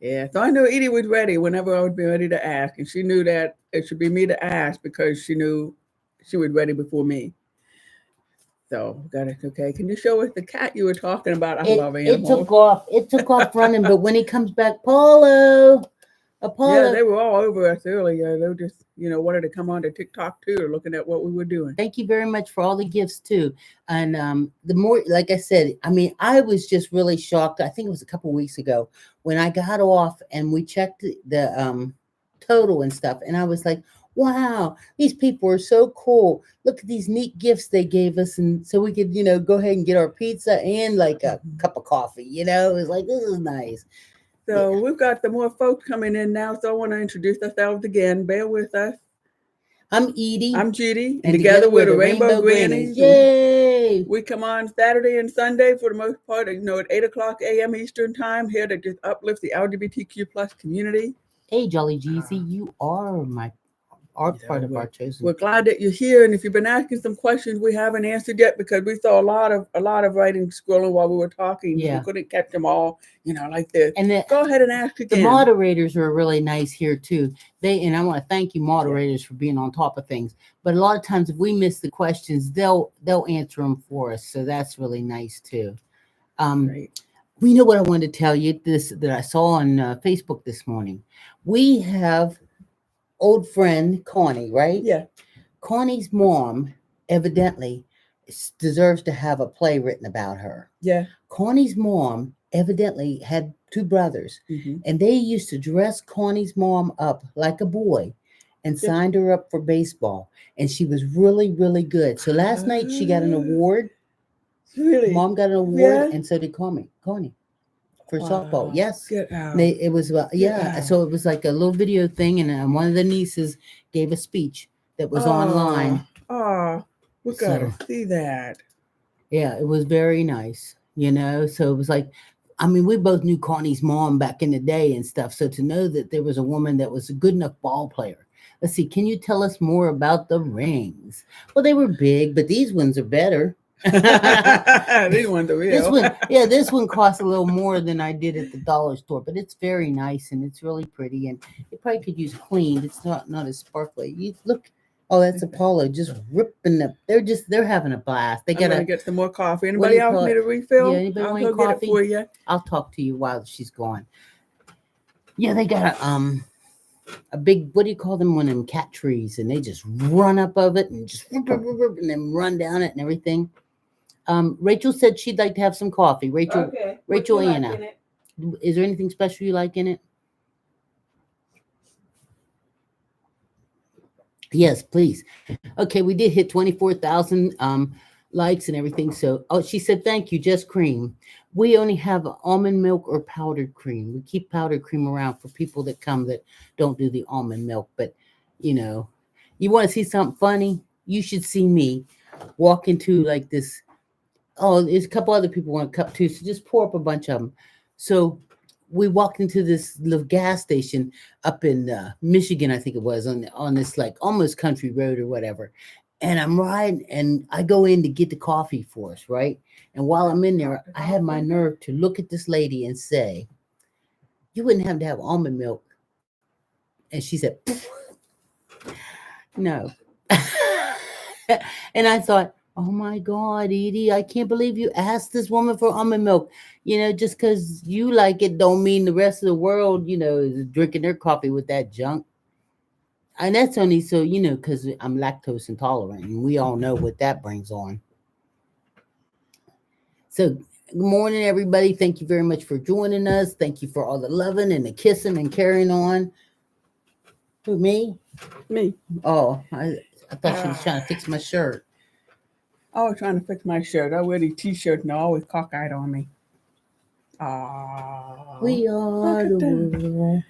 Yeah, so I knew Edie was ready whenever I would be ready to ask, and she knew that it should be me to ask because she knew she was ready before me. So got it. Okay. Can you show us the cat you were talking about? I love It animals. took off. It took off running, but when he comes back, Apollo. Yeah, they were all over us earlier. They were just, wanted to come on to TikTok too, or looking at what we were doing. Thank you very much for all the gifts too. And the more, like I said, I mean, I was just really shocked. I think it was a couple weeks ago when I got off and we checked the total and stuff, and I was like, wow, these people are so cool. Look at these neat gifts they gave us, and so we could, go ahead and get our pizza and like a cup of coffee. It was like, this is nice. So we've got some more folks coming in now. So I want to introduce ourselves again. Bear with us. I'm Edie. I'm Judy. And together we're the Rainbow Grannies. Yay! We come on Saturday and Sunday for the most part, at 8 o'clock a.m. Eastern time, here to just uplift the LGBTQ plus community. Hey, Jolly Jeezy, you are part of our chosen. We're glad that you're here, and if you've been asking some questions we haven't answered yet because we saw a lot of writing scrolling while we were talking. Yeah. We couldn't catch them all, like this. And go ahead and ask again. The moderators are really nice here too. And I want to thank you, moderators, for being on top of things. But a lot of times, if we miss the questions, they'll answer them for us. So that's really nice too. Right. We know what I wanted to tell you. That I saw on Facebook this morning. We have old friend Connie, right? Yeah. Connie's mom evidently deserves to have a play written about her. Yeah. Connie's mom evidently had two brothers, and they used to dress Connie's mom up like a boy and signed her up for baseball. And she was really, really good. So last night she got an award. Really? Mom got an award, and so did Connie. For softball, yes. Get out. It was so it was like a little video thing, and one of the nieces gave a speech that was online. We gotta see that. Yeah, it was very nice, so it was like, I mean, we both knew Connie's mom back in the day and stuff, so to know that there was a woman that was a good enough ball player. Let's see, can you tell us more about the rings? Well, they were big, but these ones are better. These ones are real. This one costs a little more than I did at the dollar store, but it's very nice and it's really pretty, and it probably could use cleaned. It's not as sparkly. You look. Oh, that's Apollo just ripping up. They're having a blast. They gotta get some more coffee. Anybody else need a refill? Yeah, anybody I'll want go coffee? Get it for you. I'll talk to you while she's gone. Yeah, they got a big, what do you call them? One of them cat trees, and they just run up of it and just and then run down it and everything. Rachel said she'd like to have some coffee. Rachel Anna. Is there anything special you like in it? Yes, please. Okay, we did hit 24,000 likes and everything. So, she said, thank you, just cream. We only have almond milk or powdered cream. We keep powdered cream around for people that come that don't do the almond milk. But, you want to see something funny? You should see me walk into like this. Oh, there's a couple other people want a cup too. So just pour up a bunch of them. So we walked into this little gas station up in Michigan, I think it was, on this like almost country road or whatever. And I'm riding, and I go in to get the coffee for us, right? And while I'm in there, I had my nerve to look at this lady and say, "You wouldn't have to have almond milk." And she said, "No." And I thought, oh my God, Edie, I can't believe you asked this woman for almond milk. Just because you like it don't mean the rest of the world, is drinking their coffee with that junk. And that's only so, because I'm lactose intolerant, and we all know what that brings on. So, good morning, everybody. Thank you very much for joining us. Thank you for all the loving and the kissing and carrying on. Who, me? Me. Oh, I thought she was trying to fix my shirt. I was trying to fix my shirt. I wear these t-shirts and they're always cockeyed on me. We are the world.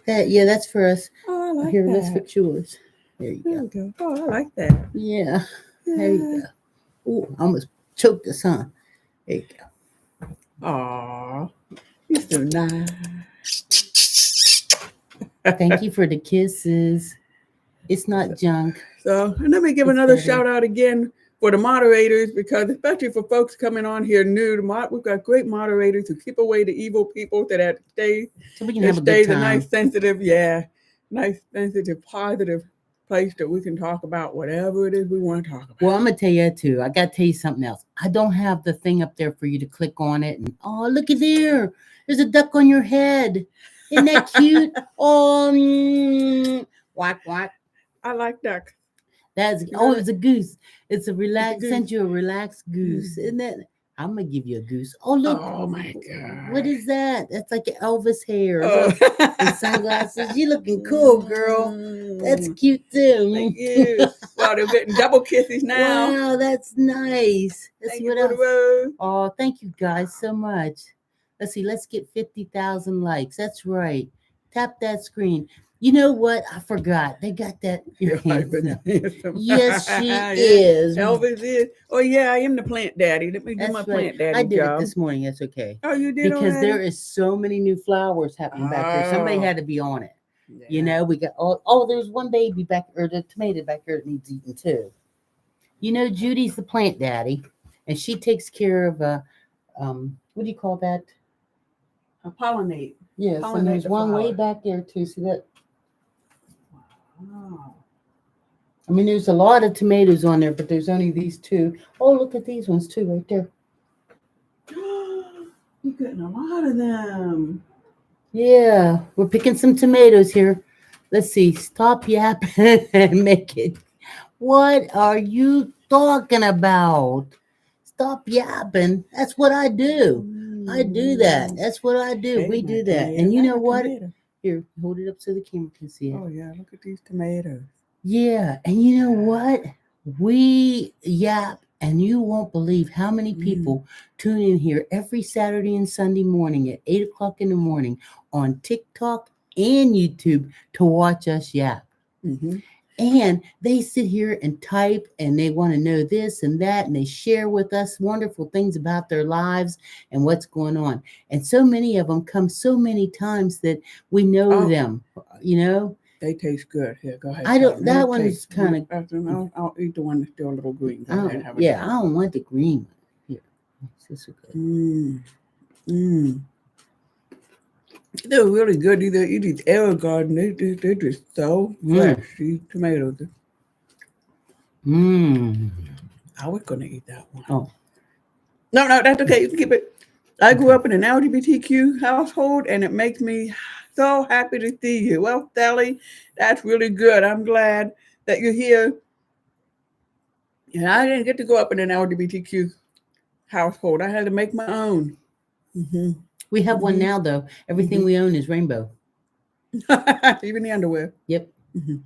That's for us. Oh, I like Here, that. let's fix yours. There you There go. we go. Oh, I like that. Yeah. There you go. Ooh, I almost choked us, huh? There you go. Aw, you're so nice. Thank you for the kisses. It's not junk. So, and let me give another shout out again for the moderators, because especially for folks coming on here new, we've got great moderators who keep away the evil people that stay. So we can have a good time. Nice, sensitive, positive place that we can talk about whatever it is we want to talk about. Well, I'm gonna tell you that too. I gotta tell you something else. I don't have the thing up there for you to click on it and oh, look at there. There's a duck on your head. Isn't that cute? Oh, quack quack. I like duck. That's You oh, know it's a goose. It's a It's a relax. goose. Sent you a relaxed goose, Mhm. isn't that? I'm gonna give you a goose. Oh look, Oh my what god. is that? That's like Elvis hair. Oh. Look, the sunglasses. You looking cool, girl. That's Mm, cute Thank too. you. Wow, they're getting double kisses now. Wow, that's nice. Let's Thank see you what for the else. rose. Oh, thank you guys so much. Let's see. Let's get 50,000 likes. That's right. Tap that screen. You know what? I forgot. They got that. Your Your hands husband up. is handsome. Yes, she Yeah, is. Elvis is. Oh yeah, I am the plant daddy. Let me do my That's right. plant I daddy did it job. this morning. That's okay. Oh, you did Because there already? is so many new flowers happening back there. Somebody Oh, had to be on it. You yeah. know, we got oh, there's one baby back or the tomato back there that needs eating too. You know, Judy's the plant daddy, and she takes care of what do you call that? Pollinate. Yes, and Pollinate there's the one way flower. back there too. See that? Oh. I mean, there's a lot of tomatoes on there, but there's only these two. Oh, look at these ones too, right there. You're getting a lot of them. Yeah, we're picking some tomatoes here. Let's see. Stop yapping and make it. What are you talking about? Stop yapping. That's what I do. I do that. That's what I do. Hey, We my do that. tomato. And you That's know a what? tomato. Here, hold it up so the camera can see it. Oh yeah, look at these tomatoes. Yeah, and you know what? We yap, and you won't believe how many people tune in here every Saturday and Sunday morning at 8 o'clock in the morning on TikTok and YouTube to watch us yap. Mm-hmm. And they sit here and type and they want to know this and that, and they share with us wonderful things about their lives and what's going on. And so many of them come so many times that we know them, you know. They taste good. Here, go ahead. I don't. Let me That one's taste. kind of. I'll eat the one that's still a little green. Go ahead, have a Yeah, I don't want the green one. Here, this is good. They're really good. These air garden. They're just so fresh. These tomatoes. I was gonna eat that one. Oh. No, that's okay. You can keep it. I grew up in an LGBTQ household, and it makes me so happy to see you. Well, Sally, that's really good. I'm glad that you're here. And I didn't get to grow up in an LGBTQ household. I had to make my own. Mm-hmm. We have one now, though. Everything we own is rainbow. Even the underwear. Yep. Mm-hmm.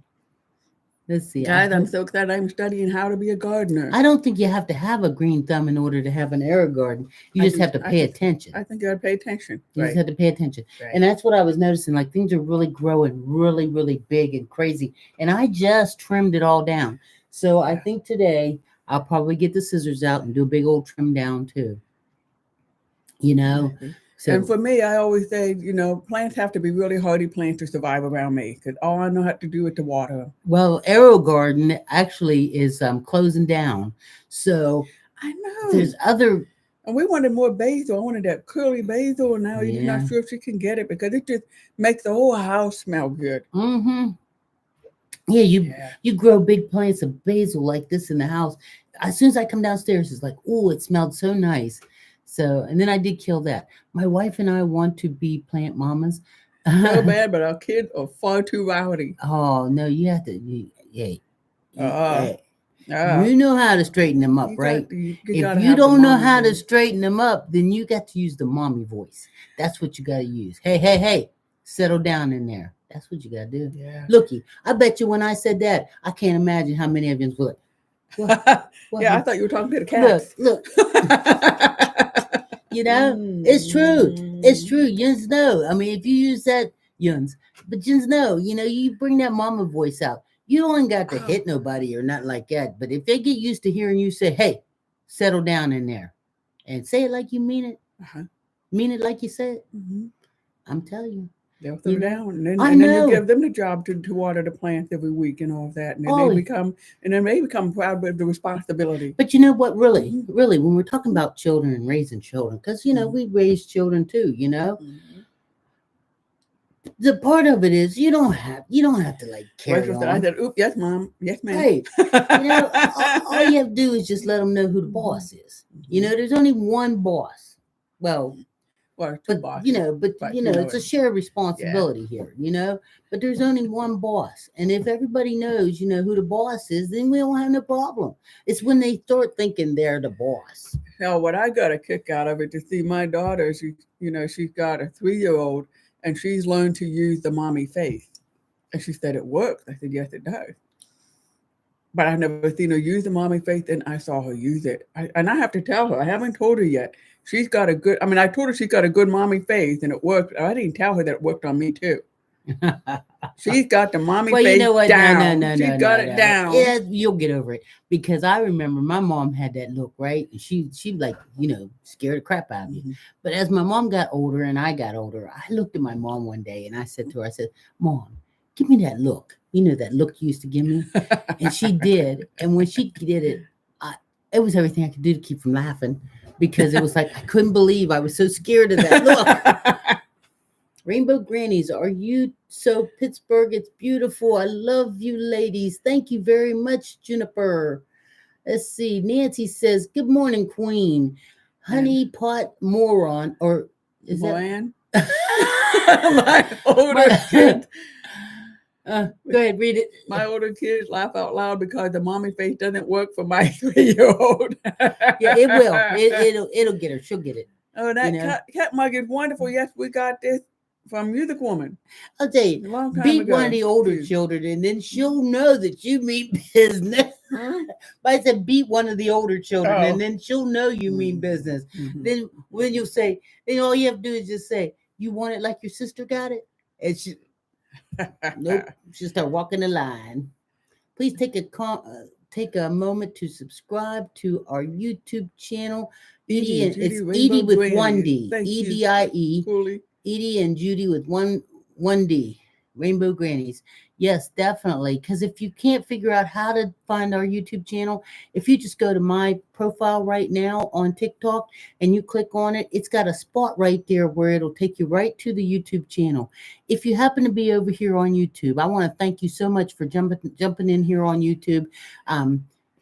Let's see. Guys, I'm so excited. I'm studying how to be a gardener. I don't think you have to have a green thumb in order to have an air garden. You just have to pay attention. I think you got to pay attention. You just have to pay attention. Right. And that's what I was noticing. Like things are really growing really, really big and crazy. And I just trimmed it all down. So I think today I'll probably get the scissors out and do a big old trim down too. You know? So, and for me, I always say, plants have to be really hardy plants to survive around me because all I know how to do is to water them. Well, Aero Garden actually is closing down. So I know. There's other... And we wanted more basil. I wanted that curly basil. And now you're not sure if she can get it because it just makes the whole house smell good. Mm-hmm. Yeah, you grow big plants of basil like this in the house. As soon as I come downstairs, it's like, oh, it smelled so nice. So, and then I did kill that. My wife and I want to be plant mamas. So bad, but our kids are far too rowdy. Oh, no, you have to, you know how to straighten them up, right? If you don't know how to straighten them up, then you got to use the mommy voice. That's what you got to use. Hey, settle down in there. That's what you got to do. Yeah. Looky, I bet you when I said that, I can't imagine how many of you would. Yeah, I thought you were talking to the cats. Look. It's true. It's true. Yuns know. I mean, if you use that, Yuns, but Yuns know, you bring that mama voice out. You don't got to hit nobody or nothing like that. But if they get used to hearing you say, hey, settle down in there and say it like you mean it, mean it like you said, I'm telling you. They'll throw down, and then you give them the job to water the plants every week and all that, and then they become proud of the responsibility. But you know what? Really, when we're talking about children and raising children, because we raise children too, the part of it is you don't have to like carry Rachel said, I on. said, oop, yes, Mom. Yes, ma'am. Right. You know, all you have to do is just let them know who the boss is. You know, there's only one boss. Well, Well, two but bosses. but it's a it. shared responsibility here, but there's only one boss, and if everybody knows who the boss is, then we don't have no problem. It's when they start thinking they're the boss. Hell, what I got a kick out of it to see my daughter, she's got a 3-year-old and she's learned to use the mommy face. And she said it works. I said, yes, it does. But I've never seen her use the mommy face, and I saw her use it. And I have to tell her, I haven't told her yet. She's got a good, I told her she's got a good mommy face and it worked. I didn't tell her that it worked on me too. She's got the mommy Well, face you know what? down. No, She's got it no. down. Yeah, you'll get over it because I remember my mom had that look, right? And she like scared the crap out of me. Mhm. But as my mom got older and I got older, I looked at my mom one day and I said to her, I said, "Mom, give me that look. You know that look you used to give me." And she did. And when she did it, it was everything I could do to keep from laughing because it was like I couldn't believe I was so scared of that look. Rainbow Grannies, are you so Pittsburgh? It's beautiful. I love you, ladies. Thank you very much, Juniper. Let's see. Nancy says, "Good morning, Queen. Honey pot moron." Or is Moran? that My older My- kids. Go ahead, read it. My older kids laugh out loud because the mommy face doesn't work for my 3-year-old. Yeah, it will. It'll get her. She'll get it. Oh, that cat mug is wonderful. Yes, we got this from Music Woman. I'll tell A you, long time beat ago. one of the older Too. children, and then she'll know that you mean business. But I said beat one of the older children, and then she'll know you mean business. Mhm. Then when you say, then all you have to do is just say, "You want it like your sister got it," and she, nope, she'll start walking the line. Please take a moment to subscribe to our YouTube channel. Edie and it's Edie with one D. EDIE. Edie and Judy with one D. Rainbow Grannies. Yes, definitely. Because if you can't figure out how to find our YouTube channel, if you just go to my profile right now on TikTok and you click on it, it's got a spot right there where it'll take you right to the YouTube channel. If you happen to be over here on YouTube, I want to thank you so much for jumping in here on YouTube.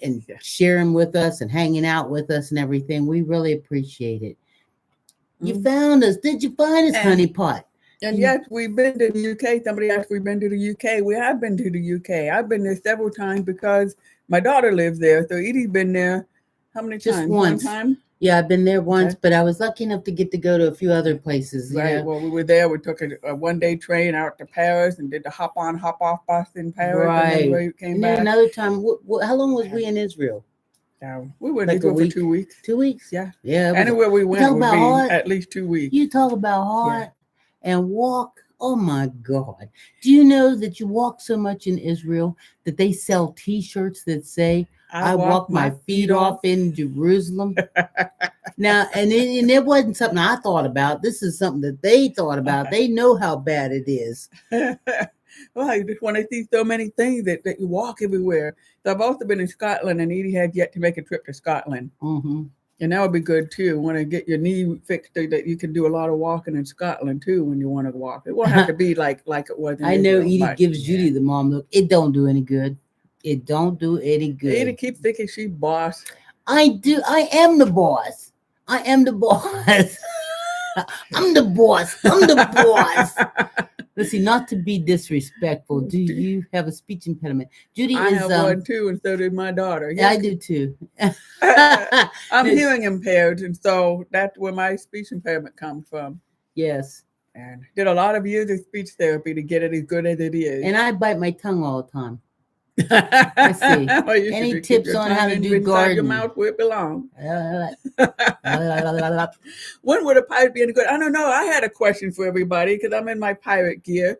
And sharing with us and hanging out with us and everything. We really appreciate it. You found us. Did you find us, honey pot? And yes, we've been to the UK. Somebody asked, we've been to the UK. We have been to the UK. I've been there several times because my daughter lives there. So Edie's been there how many Just times? once. One time? Yeah, I've been there once, but I was lucky enough to get to go to a few other places. Right. Well, we were there. We took a one-day train out to Paris and did the hop-on, hop-off bus in Paris. Right. And then we came back. Another time, how long was we in Israel? We were in Like Israel for 2 weeks. 2 weeks? Yeah. Yeah. Anywhere we went would be at least 2 weeks. You talk about hot and walk. Oh my God. Do you know that you walk so much in Israel that they sell T-shirts that say, I walk my feet off in Jerusalem? Now, and it wasn't something I thought about. This is something that they thought about. They know how bad it is. Well, you just want to see so many things that you walk everywhere. So I've also been in Scotland, and Edie had yet to make a trip to Scotland. Mm-hmm. And that would be good too. Want to get your knee fixed so that you can do a lot of walking in Scotland too when you want to walk. It won't have to be like it was in I know Israel, Edie gives Judy the mom look. It don't do any good. It don't do any good. Edie keeps thinking she's boss. I do. I am the boss. I am the boss. I'm the boss. I'm the boss. Let's see, not to be disrespectful. Do you have a speech impediment? Judy I have one too, and so did my daughter. Yeah, I do too. I'm hearing impaired, and so that's where my speech impairment comes from. Yes. And did a lot of years of speech therapy to get it as good as it is. And I bite my tongue all the time. Let's see. Well, any tips on how to do gardening? Your mouth where it belongs. When would a pirate be any good? I don't know. I had a question for everybody because I'm in my pirate gear.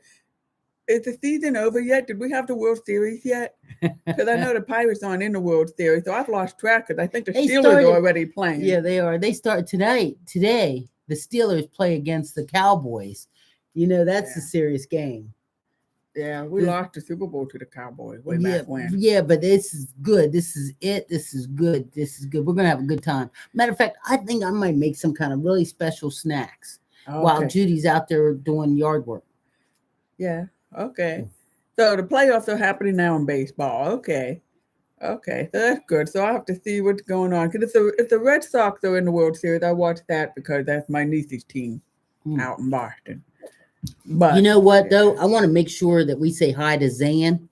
Is the season over yet? Did we have the World Series yet? Because I know the Pirates aren't in the World Series, so I've lost track. Because I think the Steelers are already playing. Yeah, they are. They start tonight. Today, the Steelers play against the Cowboys. You know, that's a serious game. Yeah, we lost the Super Bowl to the Cowboys way back when. Yeah, but this is good. This is it. This is good. This is good. We're going to have a good time. Matter of fact, I think I might make some kind of really special snacks while Judy's out there doing yard work. Yeah. Okay. So the playoffs are happening now in baseball. Okay. Okay. So that's good. So I have to see what's going on. Because if the Red Sox are in the World Series, I watch that because that's my niece's team Mm. out in Boston. You But know what, yeah. though? I want to make sure that we say hi to Zan.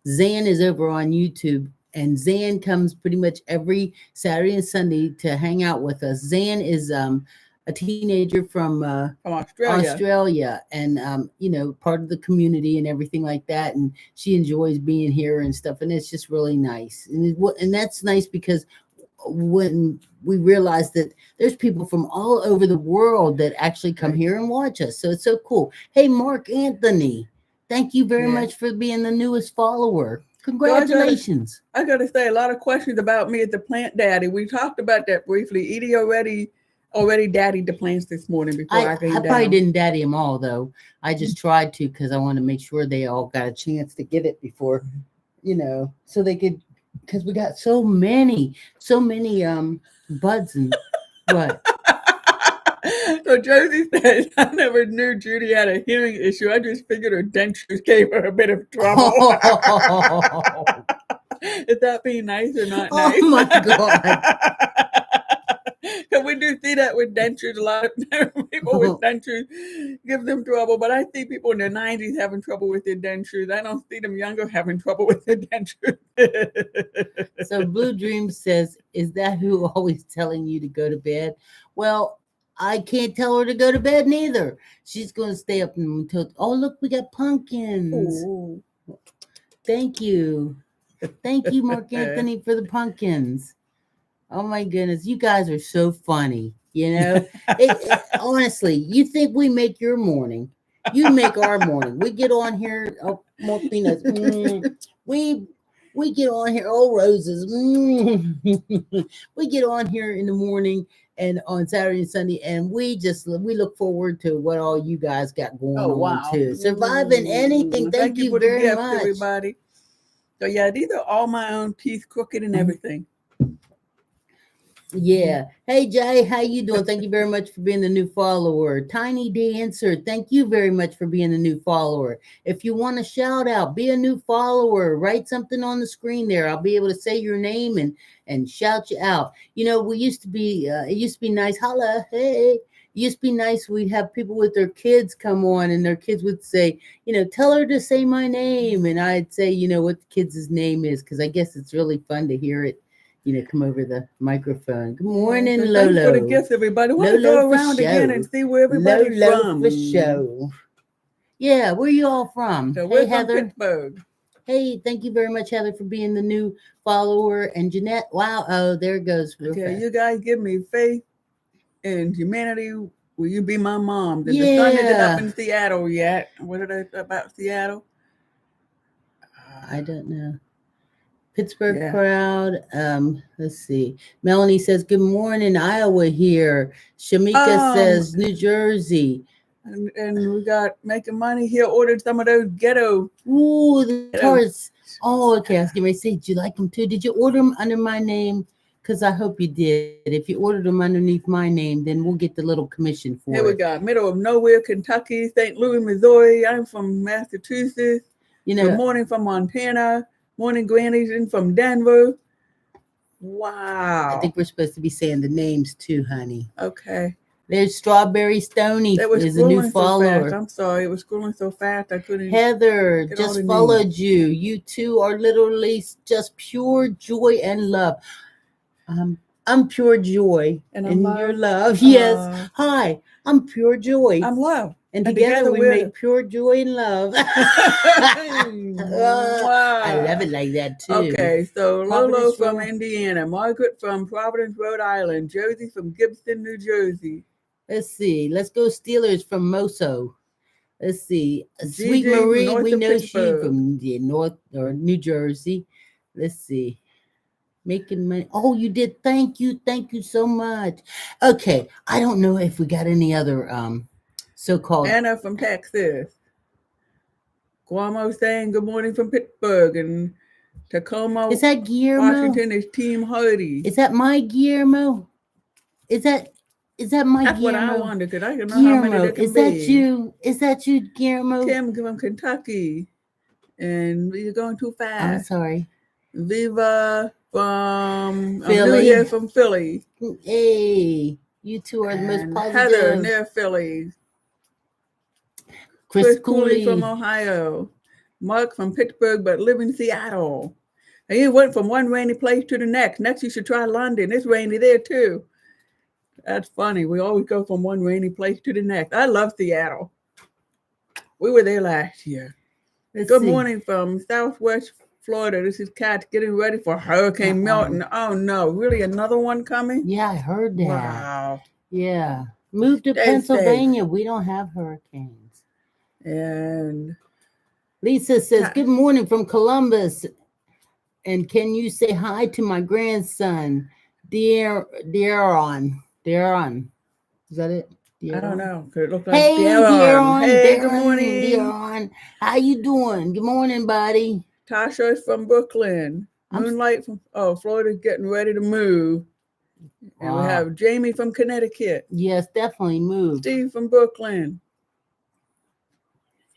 Zan is over on YouTube, and Zan comes pretty much every Saturday and Sunday to hang out with us. Zan is a teenager from From Australia. Australia, and part of the community and everything like that. And she enjoys being here and stuff, and it's just really nice. And that's nice because when we realize that there's people from all over the world that actually come Right. here and watch us. So it's so cool. Hey, Mark Anthony, thank you very Yeah. much for being the newest follower. So Congratulations. I gotta say a lot of questions about me as the plant daddy. We talked about that briefly. Edie already daddied the plants this morning before I I came probably down. didn't daddy them all, though. I just tried to because I want to make sure they all got a chance to get it before, so they could, because we got so many buds and what. So Josie says, I never knew Judy had a hearing issue. I just figured her dentures gave her a bit of trouble. Oh, Is that being nice or not oh nice? my God. Because we do see that with dentures. A lot of people with dentures give them trouble. But I see people in their 90s having trouble with their dentures. I don't see them younger having trouble with their dentures. So Blue Dream says, is that who always telling you to go to bed? Well, I can't tell her to go to bed neither. She's going to stay up until, oh, look, we got pumpkins. Ooh. Thank you. Thank you, Mark Anthony, for the pumpkins. Oh my goodness, you guys are so funny. Honestly, you think we make your morning? You make our morning. We get on here, oh, more peanuts. We get on here, oh roses. We get on here in the morning and on Saturday and Sunday, and we look forward to what all you guys got going Oh, on wow. too. Surviving anything. Thank you for the very gift, much. everybody. So, yeah, these are all my own teeth, crooked and everything. Yeah. Hey Jay, how you doing? Thank you very much for being the new follower. Tiny Dancer, thank you very much for being the new follower. If you want a shout out, be a new follower. Write something on the screen there. I'll be able to say your name and shout you out. We used to be. It used to be nice. Holla, hey. It used to be nice. We'd have people with their kids come on, and their kids would say, tell her to say my name, and I'd say, what the kid's name is, because I guess it's really fun to hear it. Come over the microphone. Good morning, So Lolo. thanks for the gifts, everybody. Why don't Lolo go around again and see where everybody's Lolo from? for show. Yeah, where you all from? So Hey, we're from Heather. Pittsburgh. Hey, thank you very much, Heather, for being the new follower. And Jeanette, wow. Oh, there it goes. Real Okay, fast. you guys give me faith in humanity. Will you be my mom? The sun isn't up in Seattle yet. What are they about Seattle? I don't know. Pittsburgh crowd. Let's see. Melanie says, good morning, Iowa here. Shamika says, New Jersey. And we got making money here. Ordered some of those ghetto. Ooh, the tarts. Oh, okay. I was going to say, did you like them too? Did you order them under my name? Because I hope you did. If you ordered them underneath my name, then we'll get the little commission for it. Here we got middle of nowhere, Kentucky, St. Louis, Missouri. I'm from Massachusetts. Good morning from Montana. Morning, Grannies, in from Denver. Wow. I think we're supposed to be saying the names too, honey. Okay. There's Strawberry Stony is a new follower. So I'm sorry, it was scrolling so fast I couldn't. Heather just followed you. You two are literally just pure joy and love. I'm pure joy and your love. Yes. Hi, I'm pure joy. I'm love. And together we make pure joy and love. Wow. I love it like that too. Okay, so Lolo from Indiana, Margaret from Providence, Rhode Island, Josie from Gibson, New Jersey. Let's see. Let's go Steelers from Moso. Let's see. Sweet Marie, we know she from the North or New Jersey. Let's see. Making money. Oh, you did. Thank you so much. Okay, I don't know if we got any other so-called. Anna from Texas. Guamo saying good morning from Pittsburgh, and Tacoma. Is that Guillermo? Washington is Team Hardy. Is that my Guillermo? Is that Is that my That's what I Guillermo? wonder, because I don't know how many Guillermo, there can is that be. you? Is that you, Guillermo? Kim from Kentucky. And you're going too I'm fast. sorry. Viva from I'm new Philly. here from Philly. Hey, you two are the most And Heather positive. near Philly. Chris Chris Cooley from Cooley. Ohio. Mark from Pittsburgh, but live in Seattle. And you went from one rainy place to the next. Next, you should try London. It's rainy there too. That's funny. We always go from one rainy place to the next. I love Seattle. We were there last year. Good morning from Southwest Florida. This is Kat getting ready for Hurricane Milton. Oh no, really another one coming? Yeah, I heard that. Wow. Yeah. Move to Pennsylvania. We don't have hurricanes. And Lisa says, good morning from Columbus. And can you say hi to my grandson, Deron? Is that it? I don't know. Could it look like hey, Deron? Hey, good Deron, morning. Deron. How you doing? Good morning, buddy. Tasha's from Brooklyn. Moonlight from Florida's getting ready to move. And we have Jamie from Connecticut. Yes, definitely move. Steve from Brooklyn.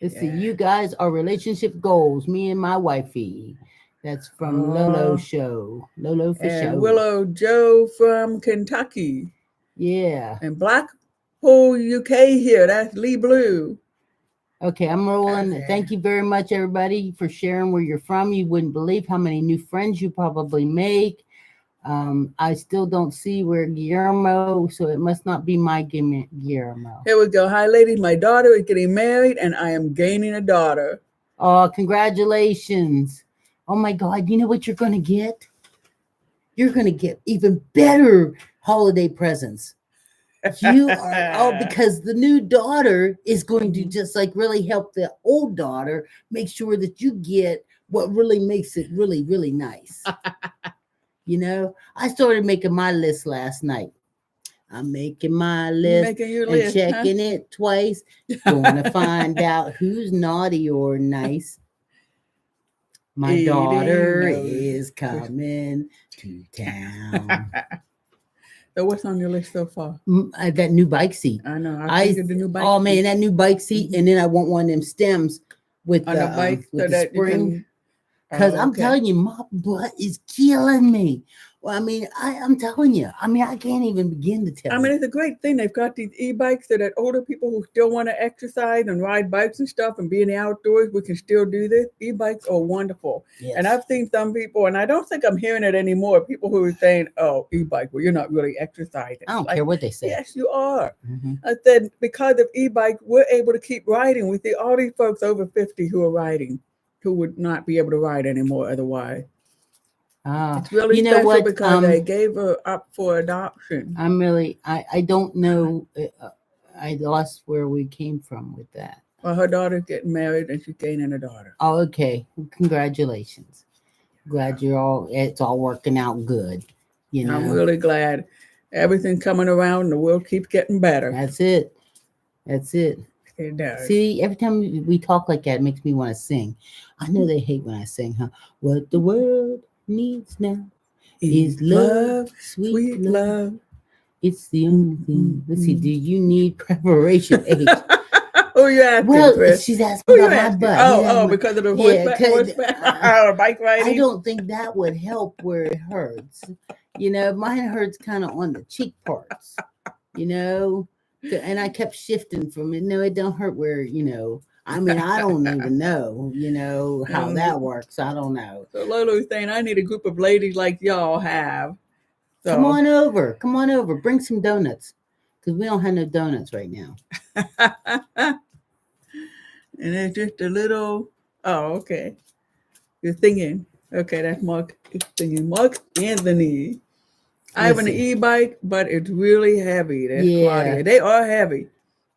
Let's see, you guys are relationship goals. Me and my wifey. That's from Lolo Show. Lolo for and show. Willow Joe from Kentucky. Yeah. And Blackpool, UK here. That's Lee Blue. Okay, I'm rolling. Okay. Thank you very much, everybody, for sharing where you're from. You wouldn't believe how many new friends you probably make. I still don't see where Guillermo, so it must not be my Guillermo. Here we go. Hi, ladies. My daughter is getting married, and I am gaining a daughter. Oh, congratulations. Oh, my God. You know what you're going to get? You're going to get even better holiday presents. You are, because the new daughter is going to just like really help the old daughter make sure that you get what really makes it really, really nice. You know, I started making my list last night. I'm making my list and checking it twice. Going to find out who's naughty or nice. My Edie daughter is coming to town. So what's on your list so far? That new bike seat. I know. I think of the new bike seat. Man, that new bike seat. And then I want one of them stems with on the bike with the spring. Because I'm telling you, my butt is killing me. Well, I mean, I'm telling you. I mean, I can't even begin to tell you. I mean, it's a great thing. They've got these e-bikes that older people who still want to exercise and ride bikes and stuff and be in the outdoors, we can still do this. E-bikes are wonderful. Yes. And I've seen some people, and I don't think I'm hearing it anymore, people who are saying, oh, e-bike, well, you're not really exercising. I don't care what they say. Yes, you are. Mm-hmm. I said, because of e-bike, we're able to keep riding. We see all these folks over 50 who are riding, who would not be able to ride anymore otherwise. It's really special because they gave her up for adoption. I don't know. I lost where we came from with that. Well, her daughter's getting married and she's gaining a daughter. Oh, okay. Congratulations. Glad it's all working out good. You know, I'm really glad. Everything's coming around and the world keeps getting better. That's it. It does. See, every time we talk like that, it makes me want to sing. I know they hate when I sing, huh? What the world needs now is love, sweet love. It's the only thing. Let's see. Do you need preparation? Oh, you asking? Well, Chris? She's asking about my butt. Oh, because of the horseback or bike riding. I don't think that would help where it hurts. You know, mine hurts kind of on the cheek parts. You know, and I kept shifting from it. No, it don't hurt where I mean, I don't even know, how that works. I don't know. So Lolo's saying, I need a group of ladies like y'all have. So. Come on over. Bring some donuts. Because we don't have no donuts right now. And it's just a little, okay. You're singing. Okay, that's Mark singing. Mark Anthony. I have an e-bike, but it's really heavy. That's Claudia. They are heavy.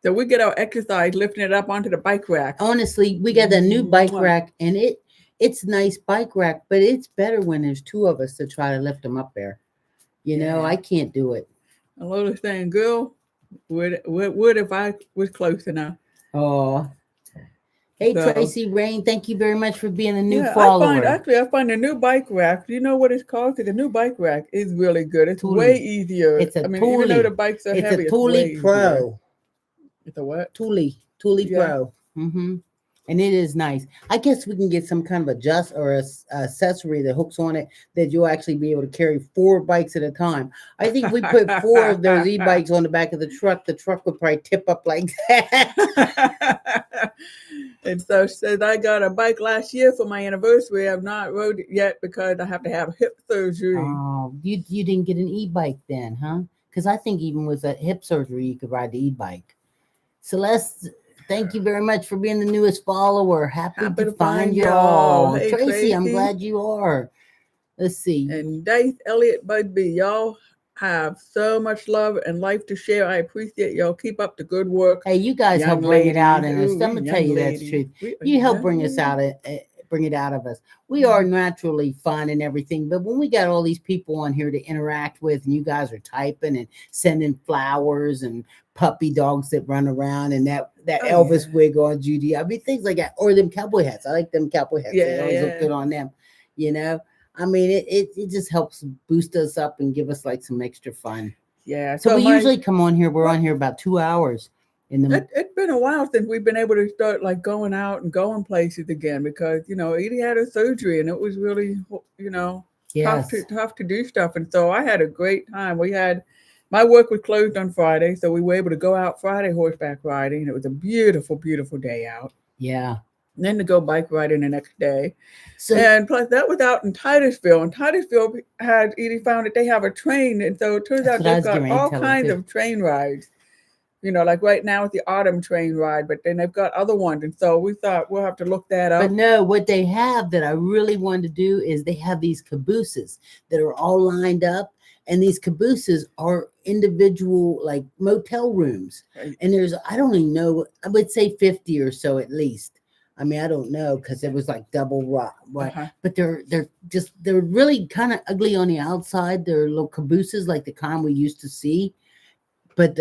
So we get our exercise lifting it up onto the bike rack. Honestly, we got that new bike rack, and it's nice bike rack, but it's better when there's two of us to try to lift them up there. You know, I can't do it. And Lola's saying, girl, would if I was close enough. Oh, Hey, So, Tracy Rain, thank you very much for being a new yeah, follower. I find the new bike rack. Do you know what it's called? Because the new bike rack is really good. It's way Thule. easier. It's a I mean, even though the Thule. bikes are It's a heavy, it's way Thule easier. Pro. It's a what? Thule Yeah. Pro. And it is nice. I guess we can get some kind of accessory that hooks on it that you'll actually be able to carry 4 bikes at a time. I think if we put 4 of those e-bikes on the back of the truck would probably tip up like that. And so she says, I got a bike last year for my anniversary. I've not rode it yet because I have to have hip surgery. Oh, you didn't get an e-bike then, huh? Because I think even with a hip surgery, you could ride the e-bike. Celeste, thank you very much for being the newest follower. Happy to find y'all. Hey, Tracy, I'm Tracy. glad you are. Let's see. And Dice, Elliot, Budby, y'all have so much love and life to share. I appreciate y'all. Keep up the good work. Hey, you guys Young help bring it out ladies. in us. Ooh, I'm we gonna tell young you that's ladies. truth. We are You help young bring us out, ladies. bring it out of us. We are naturally fun and everything, but when we got all these people on here to interact with, and you guys are typing and sending flowers and puppy dogs that run around and that Oh, Elvis yeah. wig on Judy, I mean things like that, or them cowboy hats. I like them cowboy hats. They Yeah, always look yeah. good on them. You know, I mean it just helps boost us up and give us like some extra fun. Yeah. So we my usually come on here. We're on here about 2 hours in the. it's been a while since we've been able to start like going out and going places again because Edie had her surgery and it was really Yes. tough to do stuff. And so I had a great time. We had my work was closed on Friday, so we were able to go out Friday horseback riding. It was a beautiful, beautiful day out. Yeah. And then to go bike riding the next day. So And plus that was out in Titusville. And Titusville had Edie found that they have a train. And so it turns that's out what I they've was got getting ready to all tell her kinds too. of train rides. Like right now it's the autumn train ride, but then they've got other ones. And so we thought we'll have to look that up. But no, what they have that I really wanted to do is they have these cabooses that are all lined up. And these cabooses are individual like motel rooms. Right. And there's, I don't even know, I would say 50 or so at least. I mean, I don't know because it was like double rock, right? Uh-huh. But they're really kind of ugly on the outside. They're little cabooses like the kind we used to see. But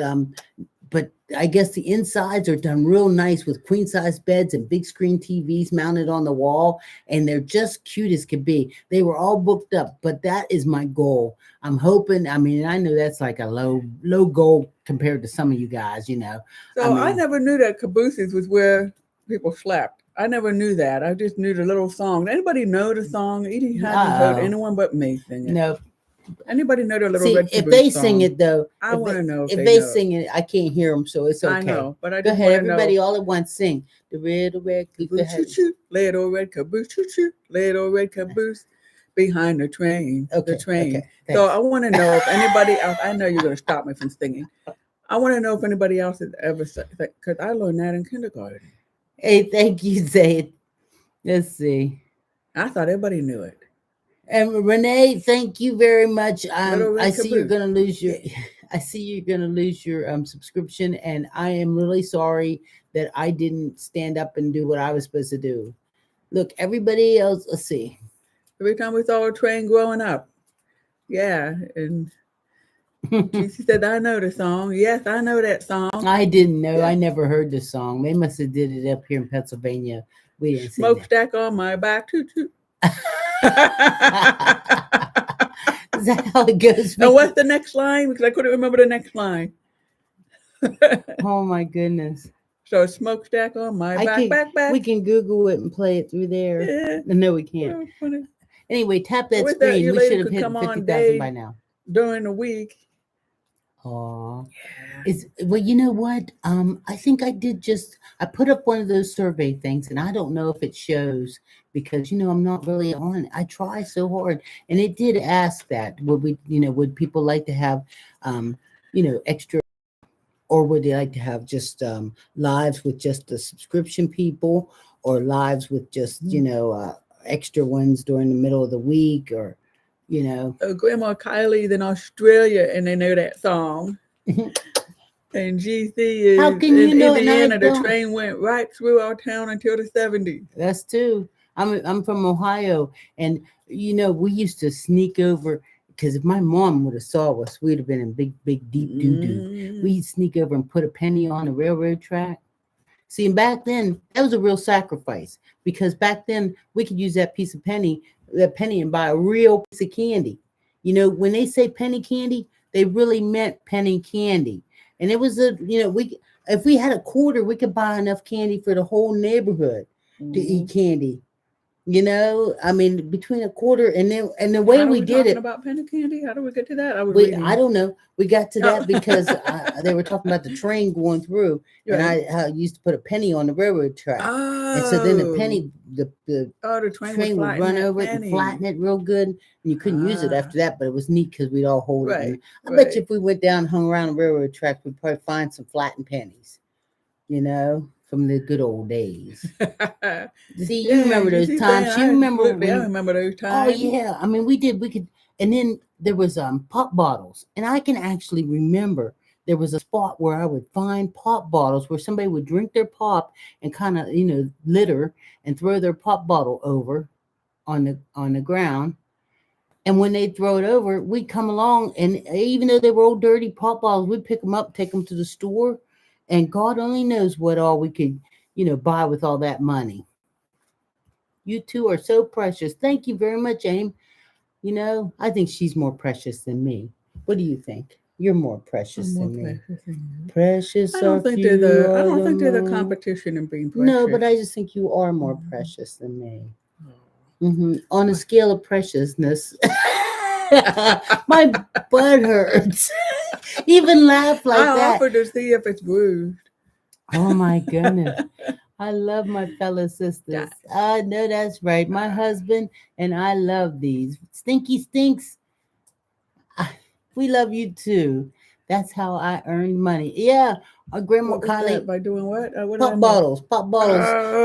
I guess the insides are done real nice with queen size beds and big screen TVs mounted on the wall, and they're just cute as could be. They were all booked up, but that is my goal. I'm hoping. I mean, I know that's like a low goal compared to some of you guys. So I never knew that cabooses was where people slept. I never knew that. I just knew the little song. Anybody know the song? Edie hasn't heard anyone but me sing it. No. Anybody know the Little See, Red if Caboose they song? sing it though, I want to know if they they know. sing it, I can't hear them, so it's okay. I know, but I go just ahead, want to everybody, know. all at once, sing the red Caboose, choo choo, little red caboose, choo choo, little red caboose behind the train. Okay, the train. okay, So I want to know if anybody else. I know you're going to stop me from singing. I want to know if anybody else has ever said that because I learned that in kindergarten. Hey, thank you, Zayd. Let's see. I thought everybody knew it. And Renee, thank you very much. Little Red I see you're Caboose. gonna lose your I see you're gonna lose your subscription, and I am really sorry that I didn't stand up and do what I was supposed to do. Look, everybody else, let's see. Every time we saw a train growing up. Yeah, and she said, I know the song. Yes, I know that song. I didn't know. Yeah. I never heard the song. They must have did it up here in Pennsylvania. We didn't sing Smokestack on my back, toot toot. Is that how it goes? And what's the next line? Because I couldn't remember the next line. Oh my goodness. So smokestack on my back. We can Google it and play it through there. Yeah. No, we can't. Oh, funny. Anyway, tap that With that, screen. you We ladies should have could hit come on 50,000 by now. during the week. Oh, Yeah. Well, you know what? I think I put up one of those survey things, and I don't know if it shows because I'm not really on. I try so hard, and it did ask that would people like to have extra, or would they like to have just lives with just the subscription people, or lives with just extra ones during the middle of the week, or Grandma Kylie's in Australia, and they know that song. And GC is How can you in know it? Indiana. I The don't. train went right through our town until the 70s. That's too. I'm from Ohio, and we used to sneak over because if my mom would have saw us, we'd have been in big deep doo doo. We'd sneak over and put a penny on the railroad track. See, and back then that was a real sacrifice because back then we could use that penny and buy a real piece of candy. You know, when they say penny candy, they really meant penny candy. And it was we if we had a quarter, we could buy enough candy for the whole neighborhood to eat candy. You know, I mean, between a quarter and the way How are we we did talking it, about penny candy? How do we get to that? I was I reading. don't know. We got to that Oh. because they were talking about the train going through, and Right. I used to put a penny on the railroad track, and so then Oh. the The train train would flatten run that over it and penny. flatten it real good, and you couldn't use it Ah. after that. But it was neat because we'd all hold it. Right. And I bet you Right. if we went down and hung around the railroad track, we'd probably find some flattened pennies. You know, from the good old days. See, you Yeah, remember you those see, times. Ben, You remember I when? remember those Oh times. yeah, I mean we could, and then there was pop bottles, and I can actually remember there was a spot where I would find pop bottles where somebody would drink their pop and kind of litter and throw their pop bottle over on the ground, and when they'd throw it over, we'd come along, and even though they were old dirty pop bottles, we'd pick them up, take them to the store, and God only knows what all we could buy with all that money. You two are so precious. Thank you very much, Aim. I think she's more precious than me. What do you think? You're more I'm precious more than me. precious than you. Precious I don't are think few I are don't the think there's a more. competition in being precious. No, but I just think you are more Mhm. precious than me. Oh. On a scale of preciousness, my butt hurts. Even laugh I like that. offered to see if it's bruised. Oh my goodness. I love my fellow sisters. That- I know that's right. My husband and I love these. Stinky Stinks, we love you too. That's how I earned money. Yeah, our grandma What was that? Kylie, By doing what? What did I pop miss? bottles, pop bottles.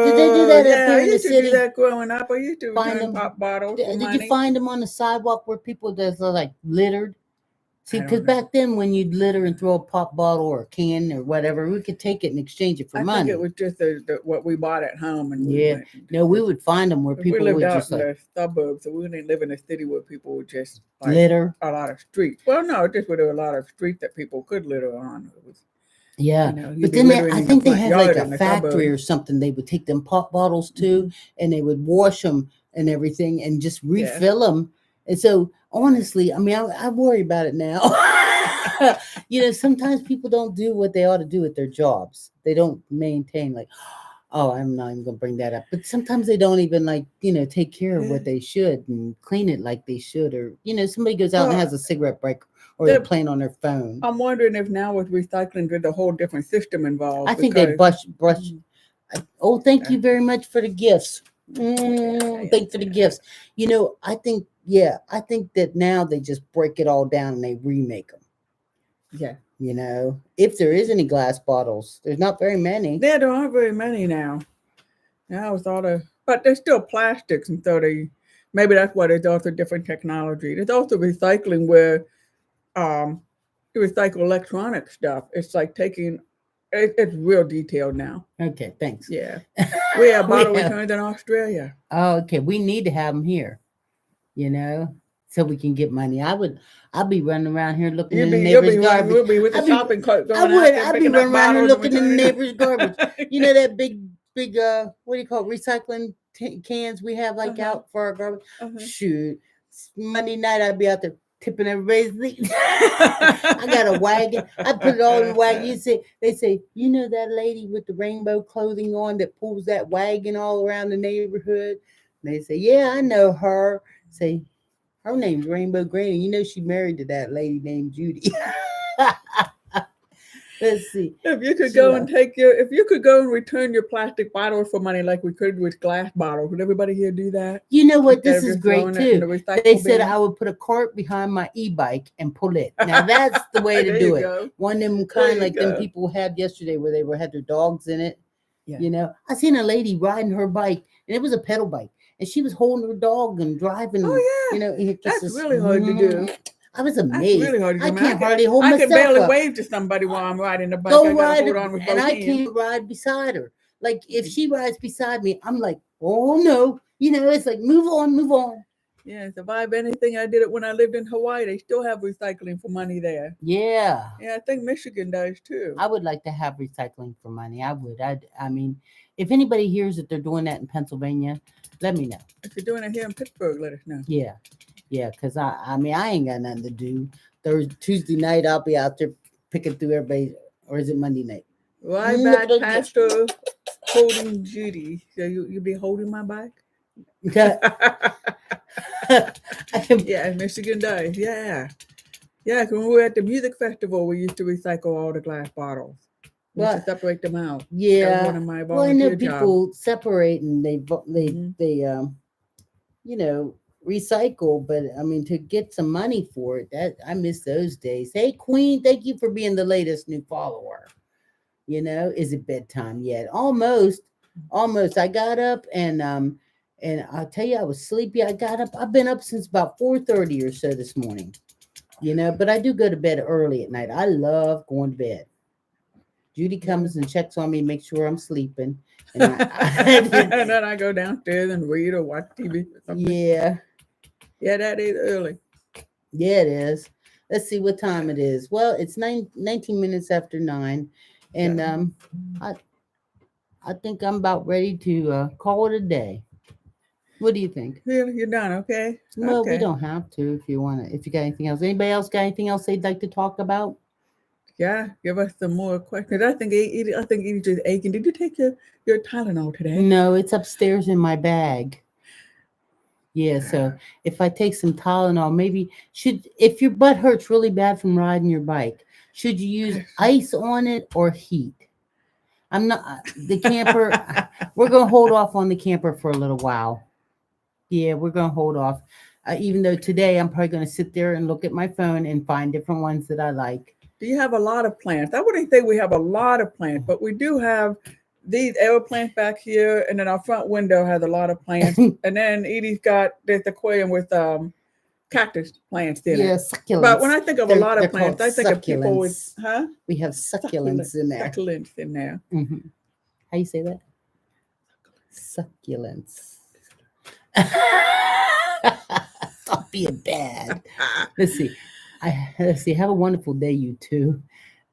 Did they do Oh, that up yeah, I here in the used to do city? that growing up. I used to Find return them. pop bottles for Did you money. find them on the sidewalk where people just like littered? See, I because don't know. back then when you'd litter and throw a pop bottle or a can or whatever, we could take it and exchange it for I think it money. was just what we bought at home, and we Yeah. went. No, we would find them where We people lived would out just in like the suburbs, so we didn't live in a city where people would just like litter. a lot of streets. Well, no, just where there were a lot of streets that people could litter on. It was, Yeah, you'd but be then littering I in your think they front had like yard a in the factory suburbs. or something. They would take them pop bottles to, Hmm. and they would wash them and everything, and just Yeah. refill them. And so, honestly, I mean, I worry about it now. Sometimes people don't do what they ought to do at their jobs. They don't maintain like, oh, I'm not even gonna bring that up. But sometimes they don't even like, take care of what they should and clean it like they should. Or, somebody goes out and Well, has a cigarette break, or they're the, playing on their phone. I'm wondering if now with recycling, there's a whole different system involved I think they because. brush. Oh, thank Okay. you very much for the gifts. Thank you for the gifts. I think that now they just break it all down and they remake them. Yeah. If there is any glass bottles, there's not very many. There aren't very many now. Now it's all but there's still plastics, and so maybe that's why there's also different technology. There's also recycling where um, you recycle electronic stuff. It's like it's real detailed now. Okay, thanks. Yeah, we have bottle We have- returns in Australia. Oh, okay, we need to have them here. So we can get money. I'd be running around here looking in the neighbor's garbage. You'll be with the I'd be, shopping cart I going would. out there I'd be picking up running around here bottles and looking in the returning neighbor's garbage. them. You know that big, what do you call it, recycling cans we have like Uh-huh. out for our garbage? Uh-huh. Shoot, Monday night I'd be out there tipping everybody's leaves. I got a wagon. I put it all in the wagon. They say, that lady with the rainbow clothing on that pulls that wagon all around the neighborhood? And they say, yeah, I know her. Say, her name's Rainbow Granny. She married to that lady named Judy. Let's see. If you could go and return your plastic bottles for money like we could with glass bottles, would everybody here do that? You know what? Instead This of is just great throwing it in the too. recycle They said bin? I would put a cart behind my e-bike and pull it. Now that's the way to There do you it. go. One of them There kind you like them go. people had yesterday where they had their dogs in it. Yeah. I seen a lady riding her bike, and it was a pedal bike, and she was holding her dog and driving. Oh yeah, it just that's really hard to do. I was That's amazed. really hard to do. I can't hardly hold I myself can barely up. wave to somebody while I'm riding the bike. Go I gotta ride, hold on with and both I hands. can't ride beside her. Like if she rides beside me, I'm like, oh no, it's like move on, move on. Yeah, if I have anything, I did it when I lived in Hawaii. They still have recycling for money there. Yeah. Yeah, I think Michigan does too. I would like to have recycling for money. I would. I mean, if anybody hears that they're doing that in Pennsylvania, let me know. If you're doing it here in Pittsburgh, let us know. Yeah. Yeah, because I mean, I ain't got nothing to do. Thursday, Tuesday night, I'll be out there picking through everybody. Or is it Monday night? Right Look back, at Pastor holding Judy. So you be holding my back? that. Yeah, Michigan does. Yeah. Yeah, 'cause when we were at the music festival, we used to recycle all the glass bottles. We used to Well, separate them out. That was yeah. one of my Well, I know volunteer jobs. people separate and Mhm. they you know, recycle, but I mean to get some money for it, that I miss those days. Hey Queen, thank you for being the latest new follower. You know, is it bedtime yet? Almost, almost. I got up and I'll tell you I was sleepy. I got up, I've been up since about 4:30 or so this morning. You know, but I do go to bed early at night. I love going to bed. Judy comes and checks on me, makes sure I'm sleeping. And And then I go downstairs and read or watch TV or something. yeah, Yeah, that is early. yeah, it is. Let's see what time it is. Well, it's 19 minutes after 9. And Yeah. I I think I'm about ready to call it a day. What do you think? You're done, okay? Well, we Okay. don't have to if you want to. If you got anything else, anybody else got anything else they'd like to talk about? Yeah, give us some more questions. I think Edie just aching. Did you take your Tylenol today? No, it's upstairs in my bag. Yeah, so if I take some Tylenol, maybe should if your butt hurts really bad from riding your bike, should you use ice on it or heat? I'm not the camper. We're gonna hold off on the camper for a little while. Yeah, we're gonna hold off. Even though today I'm probably gonna sit there and look at my phone and find different ones that I like. Do you have a lot of plants? I wouldn't say we have a lot of plants, but we do have these air plants back here, and then our front window has a lot of plants. And then Edie's got this aquarium with cactus plants in Yeah, it. But when succulents. I think of a They're lot they're of plants, called I think of people with succulents. huh? We have succulents in there. Succulents in there. Hmm. How you say that? Succulents. Stop being bad. Let's see. Let's see. Have a wonderful day, you two.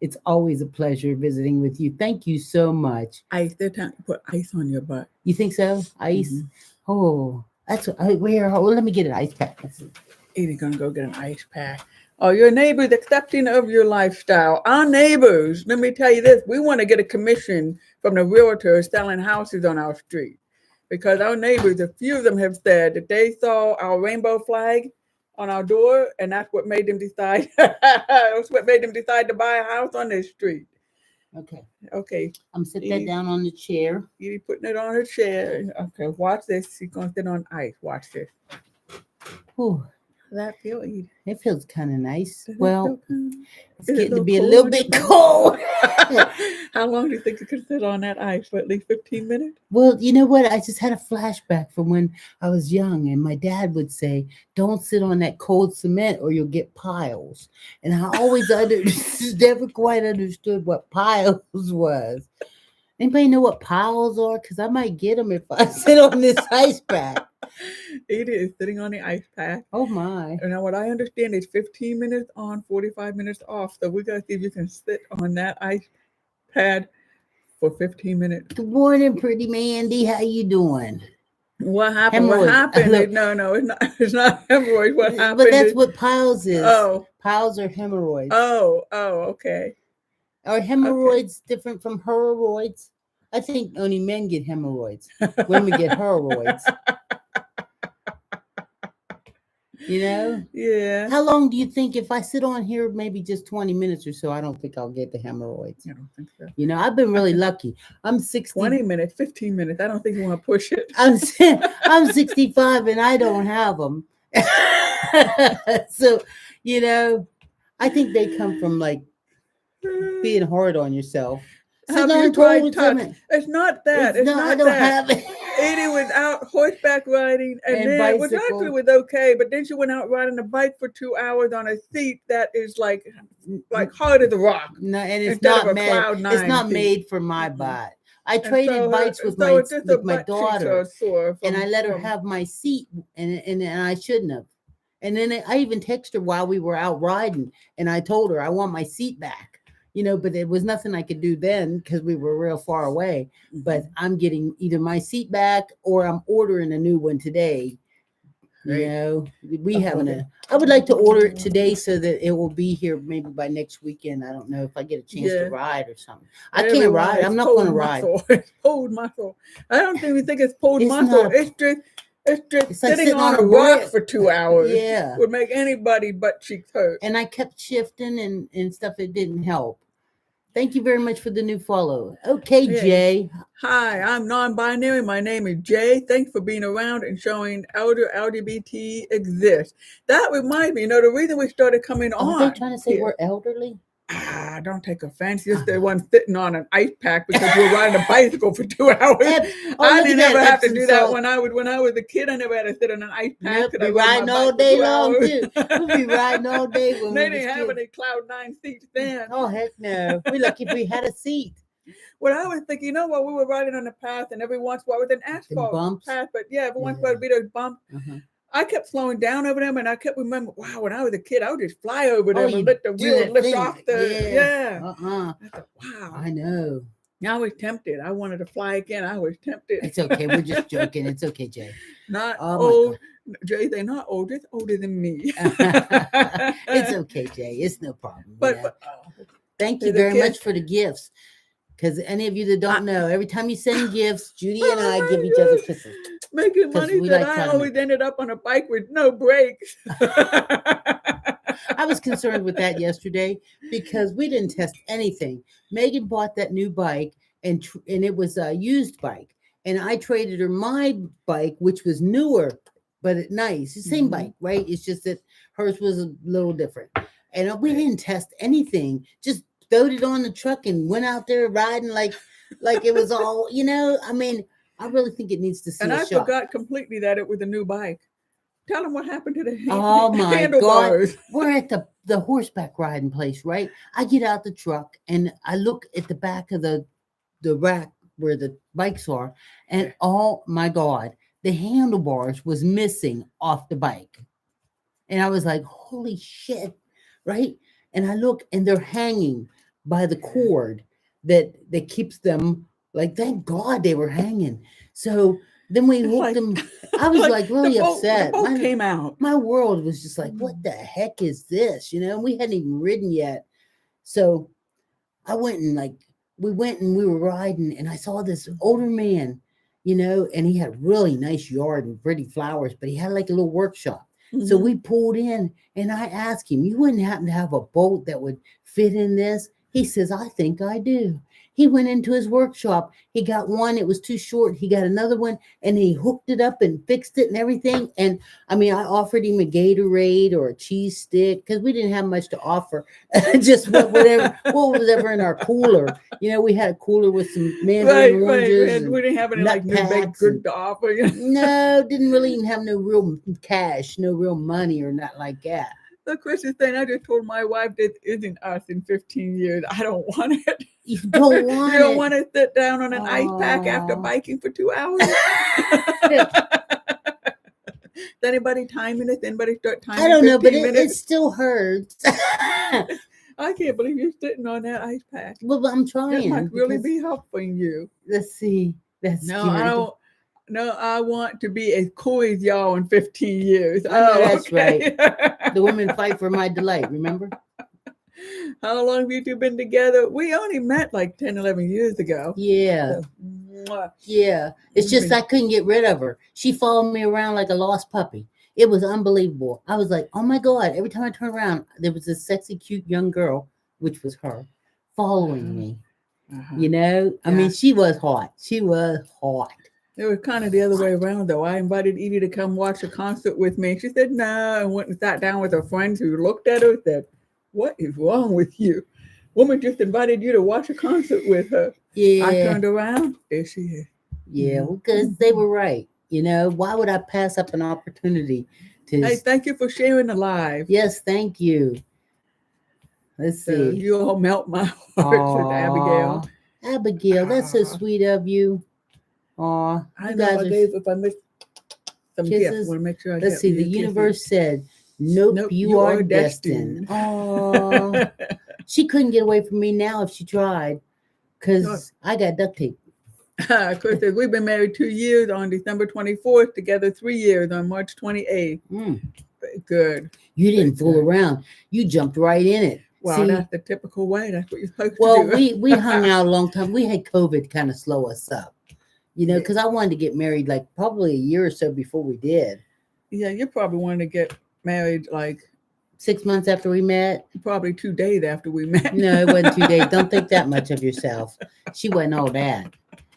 It's always a pleasure visiting with you. Thank you so much. Ice. They're trying to put ice on your butt. You think so? Ice. Mhm. Oh, that's what. Where? Oh, let me get an ice pack. Let's see. Edie's gonna go get an ice pack. Oh, your neighbors accepting of your lifestyle. Our neighbors, let me tell you this, we want to get a commission from the realtors selling houses on our street. Because our neighbors, a few of them have said that they saw our rainbow flag on our door, and that's what made them decide. That's what made them decide to buy a house on this street. Okay. Okay, I'm sit that Edie, down on the chair. Edie putting it on her chair. Okay, watch this. She's gonna sit on ice. Watch this. Whew, How that feel, Edie? it feels kind of nice. Does it Well, feel good? it's Is it getting to little be a cold little on your bit butt? cold. How long do you think you could sit on that ice? For at least 15 minutes? Well, you know what? I just had a flashback from when I was young, and my dad would say, "Don't sit on that cold cement, or you'll get piles." And I always never quite understood what piles was. Anybody know what piles are? Because I might get them if I sit on this ice pack. Edie is sitting on the ice pack. Oh my! And now what I understand is 15 minutes on, 45 minutes off. So we gotta see if you can sit on that ice pad for 15 minutes. Good morning, pretty Mandy. How you doing? What happened? What Hemorrhoids. happened? Look. No, it's not. It's not hemorrhoids. What happened? But that's is, what piles is. Oh, Piles are hemorrhoids. oh, okay. Are hemorrhoids different from hemorrhoids? I think only men get hemorrhoids. Women get hemorrhoids. You know? Yeah. How long do you think if I sit on here maybe just 20 minutes or so, I don't think I'll get the hemorrhoids? I don't think so. You know, I've been really lucky. I'm 60. 20 minutes, 15 minutes. I don't think you want to push it. I'm 65 and I don't have them. So, you know, I think they come from like being hard on yourself. Have Sit you on tried cold touch? cement. It's not that. It's I not don't that. have it. Edie was out horseback riding, and And then which bicycle. actually was okay, but then she went out riding a bike for 2 hours on a seat that is like hard as a rock. No, and it's Instead of not a made. Cloud It's 9 not seat. made for my Mhm. butt. I And traded so bikes with so it's just the my butt cheeks daughter, are sore and I let her from have my seat, and I shouldn't have. And then I even texted her while we were out riding, and I told her I want my seat back, but there was nothing I could do then because we were real far away. But I'm getting either my seat back or I'm ordering a new one today. Right. We haven't. I would like to order it today so that it will be here maybe by next weekend. I don't know if I get a chance to ride or something. I can't ride. I'm not going to ride. It's pulled muscle. I don't even think it's pulled It's muscle. not It's just It's like sitting on a rock for 2 hours. Yeah. Would make anybody butt cheeks hurt. And I kept shifting and stuff. It didn't help. Thank you very much for the new follow. Okay, Hey. Jay. Hi, I'm non-binary. My name is Jay. Thanks for being around and showing elder LGBT exists. That reminds me, the reason we started coming on. Are they trying to say we're elderly? Don't take offense. Just the one sitting on an ice pack because we're riding a bicycle for 2 hours. I didn't ever have to do that when I was a kid. I never had to sit on an ice pack. Nope, be riding all day long too. We'll be riding all day when they didn't have any Cloud9 seats then. Oh heck no! We lucky if we had a seat. Well, I was thinking, we were riding on the path, and every once in a while, with an asphalt path, but every once in a while, would be those bumps. I kept slowing down over them, and I kept remembering, wow, when I was a kid, I would just fly over them and let the wheels lift off the, I thought, wow. I know. I was tempted. I wanted to fly again. I was tempted. It's okay. We're just joking. It's okay, Jay. Not old. Jay, they're not old. Just older than me. It's okay, Jay. It's no problem. But thank you very much for the gifts. Because any of you that don't know, every time you send gifts, Judy and I give each other kisses. Making money that I always ended up on a bike with no brakes. I was concerned with that yesterday because we didn't test anything. Megan bought that new bike and it was a used bike. And I traded her my bike, which was newer, but nice. The same bike, right? It's just that hers was a little different. And we didn't test anything. Just throwed it on the truck and went out there riding like it was all, I mean, I really think it needs to see and a I shot. forgot completely that it was a new bike. Tell them what happened to the Oh my handlebars. God. We're at the horseback riding place, right? I get out the truck and I look at the back of the rack where the bikes are, and oh my God, the handlebars was missing off the bike. And I was like, holy shit, right? And I look and they're hanging by the cord that keeps them, like, thank God they were hanging. So then we hooked them. I was like really upset. The bolt came out. My world was just like, what the heck is this? We hadn't even ridden yet. So I went and we were riding and I saw this older man, and he had really nice yard and pretty flowers, but he had like a little workshop. So we pulled in and I asked him, you wouldn't happen to have a bolt that would fit in this? He says, I think I do. He went into his workshop. He got one. It was too short. He got another one and he hooked it up and fixed it and everything. And I mean, I offered him a Gatorade or a cheese stick because we didn't have much to offer. Just whatever was ever in our cooler. We had a cooler with some mandarin oranges. And we didn't have any like new baked good to offer. No, didn't really even have no real cash, no real money or not like that. The Christian thing, I just told my wife, this isn't us in 15 years. I don't want it. You don't want You don't want to sit down on an ice pack after biking for 2 hours? Is anybody timing it? Anybody start timing? I don't know, but it still hurts. I can't believe you're sitting on that ice pack. Well, I'm trying. It might really be helping you. Let's see. That's no, I want to be as cool as y'all in 15 years. I know that's right. The women fight for my delight, remember? How long have you two been together? We only met like 10, 11 years ago. Yeah. So, yeah. It's just I couldn't get rid of her. She followed me around like a lost puppy. It was unbelievable. I was like, oh my God. Every time I turned around, there was this sexy, cute young girl, which was her, following me. I mean, she was hot. She was hot. It was kind of the other way around, though. I invited Edie to come watch a concert with me. She said no, and went and sat down with her friends who looked at her and said, what is wrong with you? Woman just invited you to watch a concert with her. Yeah. I turned around. There she is. Yeah, because they were right. Why would I pass up an opportunity to... Hey, thank you for sharing the live. Yes, thank you. Let's see. You all melt my heart, said Abigail. Abigail, that's so sweet of you. Aw, I you know guys I are gave, if I missed some gift, I kisses. want to make sure I Let's got see. The you kisses. universe said, "Nope, Nope, you you are are destined." destined. Aw, she couldn't get away from me now if she tried, Look, cause I got duct tape. Chris says, we've been married 2 years on December 24th, together 3 years on March 28th. Mm. Good. You didn't fool around. You jumped right in it. Wow, See, that's the typical way. That's what you're supposed well, to do. we hung out a long time. We had COVID kind of slow us up, Yeah. because I wanted to get married like probably a year or so before we did. Yeah, you probably wanted to get married like 6 months after we met. probably 2 days after we met. No, it wasn't 2 days. Don't think that much of yourself. She wasn't all that.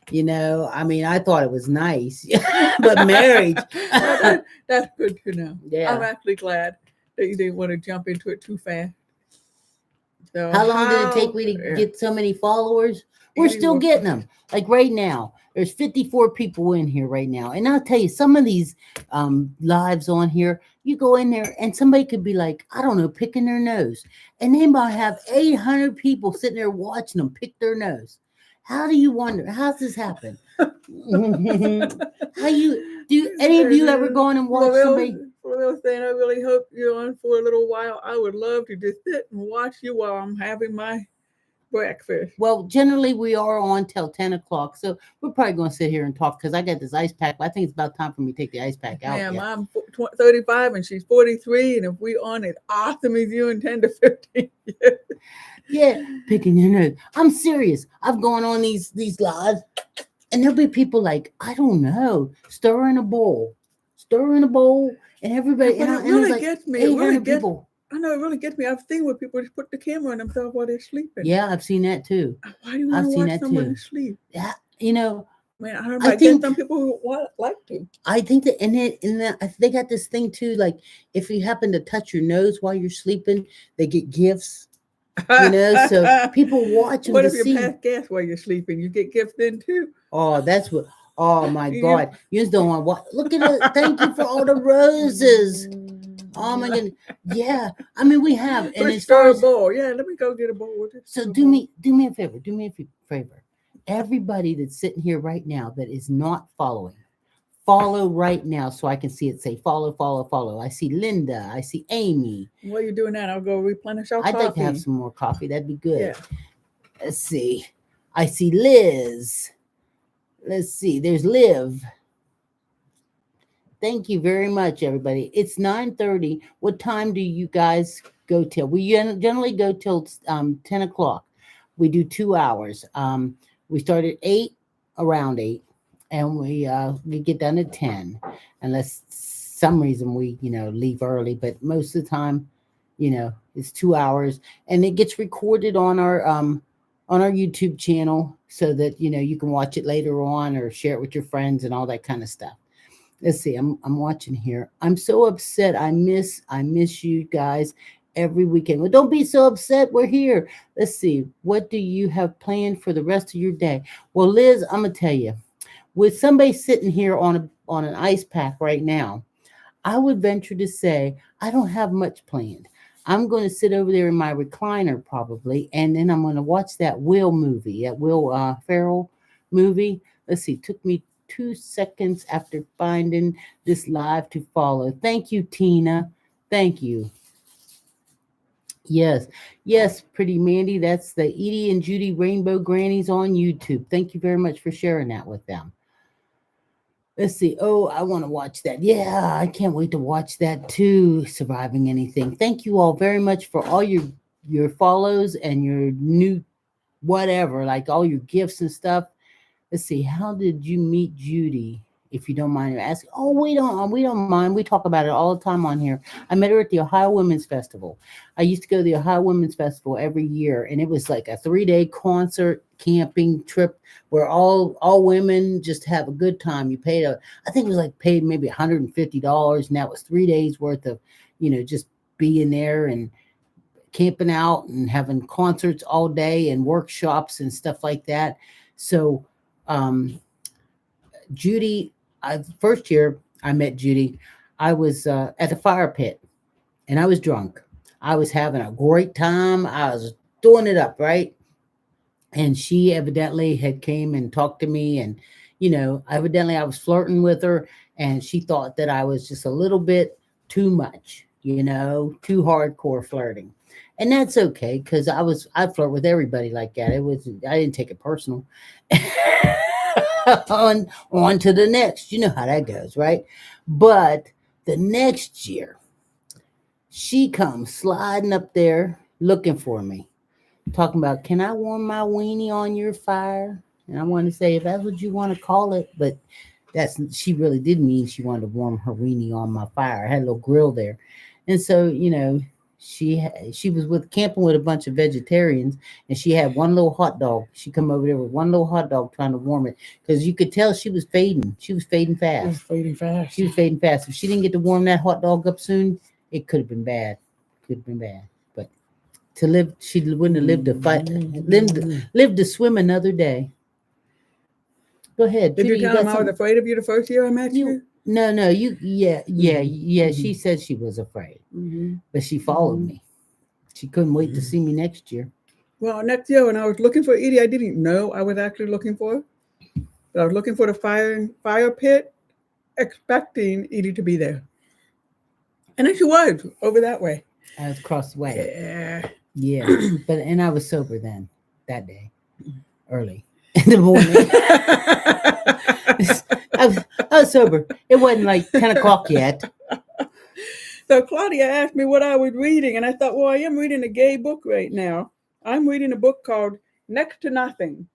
I mean, I thought it was nice, but marriage. Well, that's good to know. Yeah. I'm actually glad that you didn't want to jump into it too fast. So How long did it take me to get so many followers? We're still getting them. Like right now, there's 54 people in here right now. And I'll tell you, some of these lives on here, you go in there and somebody could be like, I don't know, picking their nose. And they might have 800 people sitting there watching them pick their nose. How do you wonder? How's this happen? How do any of you ever go in and watch somebody? For real thing, I really hope you're on for a little while. I would love to just sit and watch you while I'm having my breakfast. Well, generally we are on till 10 o'clock, so we're probably going to sit here and talk because I got this ice pack. I think it's about time for me to take the ice pack out. Ma'am, I'm 35 and she's 43, and if we on as awesome as you in 10 to 15 years. Yeah, picking your nose. I'm serious. I've gone on these lives, and there'll be people like, I don't know, stir in a bowl, and everybody. But And, it and really like gets me. It really gets. people. I know it really gets me. I've seen where people just put the camera on themselves while they're sleeping. Yeah, I've seen that too. Why do you want to watch someone sleep? Yeah, Man, I don't know. I think some people who like to. I think that, they got this thing too. Like, if you happen to touch your nose while you're sleeping, they get gifts. So people watch them. What if you pass gas while you're sleeping? You get gifts then too. Oh, that's what. Oh my God! You just don't want to watch. Look at it. Thank you for all the roses. Oh my goodness. Yeah. I mean, we have. And as far as a bowl, yeah. Let me go get a bowl. So do me a favor. Do me a favor. Everybody that's sitting here right now that is not following, follow right now so I can see it. Say follow, follow, follow. I see Linda. I see Amy. While you're doing that, I'll go replenish our coffee. I'd like to have some more coffee. That'd be good. Yeah. Let's see. I see Liz. Let's see. There's Liv. Thank you very much, everybody. It's 9:30. What time do you guys go till? We generally go till 10 o'clock. We do 2 hours. We start at 8, around 8, and we get done at 10, unless some reason we leave early. But most of the time, it's 2 hours, and it gets recorded on our YouTube channel so that you can watch it later on or share it with your friends and all that kind of stuff. Let's see. I'm watching here. I'm so upset. I miss you guys every weekend. Well, don't be so upset. We're here. Let's see. What do you have planned for the rest of your day? Well, Liz, I'm gonna tell you, with somebody sitting here on an ice pack right now, I would venture to say I don't have much planned. I'm going to sit over there in my recliner probably, and then I'm going to watch that Will Ferrell movie. Let's see. It took me 2 seconds after finding this live to follow. Thank you, Tina. Thank you. Yes, pretty Mandy. That's the Edie and Judy Rainbow Grannies on YouTube. Thank you very much for sharing that with them. Let's see. Oh, I want to watch that. Yeah, I can't wait to watch that too. Surviving Anything. Thank you all very much for all your follows and your new whatever, like all your gifts and stuff. Let's see. How did you meet Judy? If you don't mind asking. Oh, we don't mind. We talk about it all the time on here. I met her at the Ohio Women's Festival. I used to go to the Ohio Women's Festival every year, and it was like a 3-day concert camping trip where all women just have a good time. You paid I think it was like paid maybe $150, and that was 3 days worth of, just being there and camping out and having concerts all day and workshops and stuff like that. So, Judy, first year I met Judy, I was at the fire pit, and I was drunk. I was having a great time. I was doing it up, right? and she evidently had came and talked to me, and evidently I was flirting with her, and she thought that I was just a little bit too much, too hardcore flirting. And that's okay, because I flirt with everybody like that. I didn't take it personal. On to the next. You know how that goes, right? But the next year she comes sliding up there looking for me, talking about, can I warm my weenie on your fire? And I want to say, if that's what you want to call it, but she really did mean she wanted to warm her weenie on my fire. I had a little grill there. And so, she was with camping with a bunch of vegetarians, and she had one little hot dog. She come over there with one little hot dog trying to warm it, because you could tell she was fading. She was fading It was fast. fading fast. She was fading fast. If she didn't get to warm that hot dog up soon, it could have been bad. Could have been bad. But to live, she wouldn't have lived to fight, lived to swim another day. Go ahead, Did Judy. you You tell him got I was something? afraid of you the first year I met You you? no, you yeah. Mhm. She said she was afraid, Hmm. but she followed Hmm. me. She couldn't wait to see me next year. Well, next year when I was looking for Edie, I didn't know I was actually looking for her. But I was looking for the fire pit, expecting Edie to be there. And then she was over that way. I was across the way. Yeah. Yeah, and I was sober then that day, early in the morning. I was, I was sober. It wasn't like 10 o'clock yet. So Claudia asked me what I was reading, and I thought, well, I am reading a gay book right now. I'm reading a book called Next to Nothing.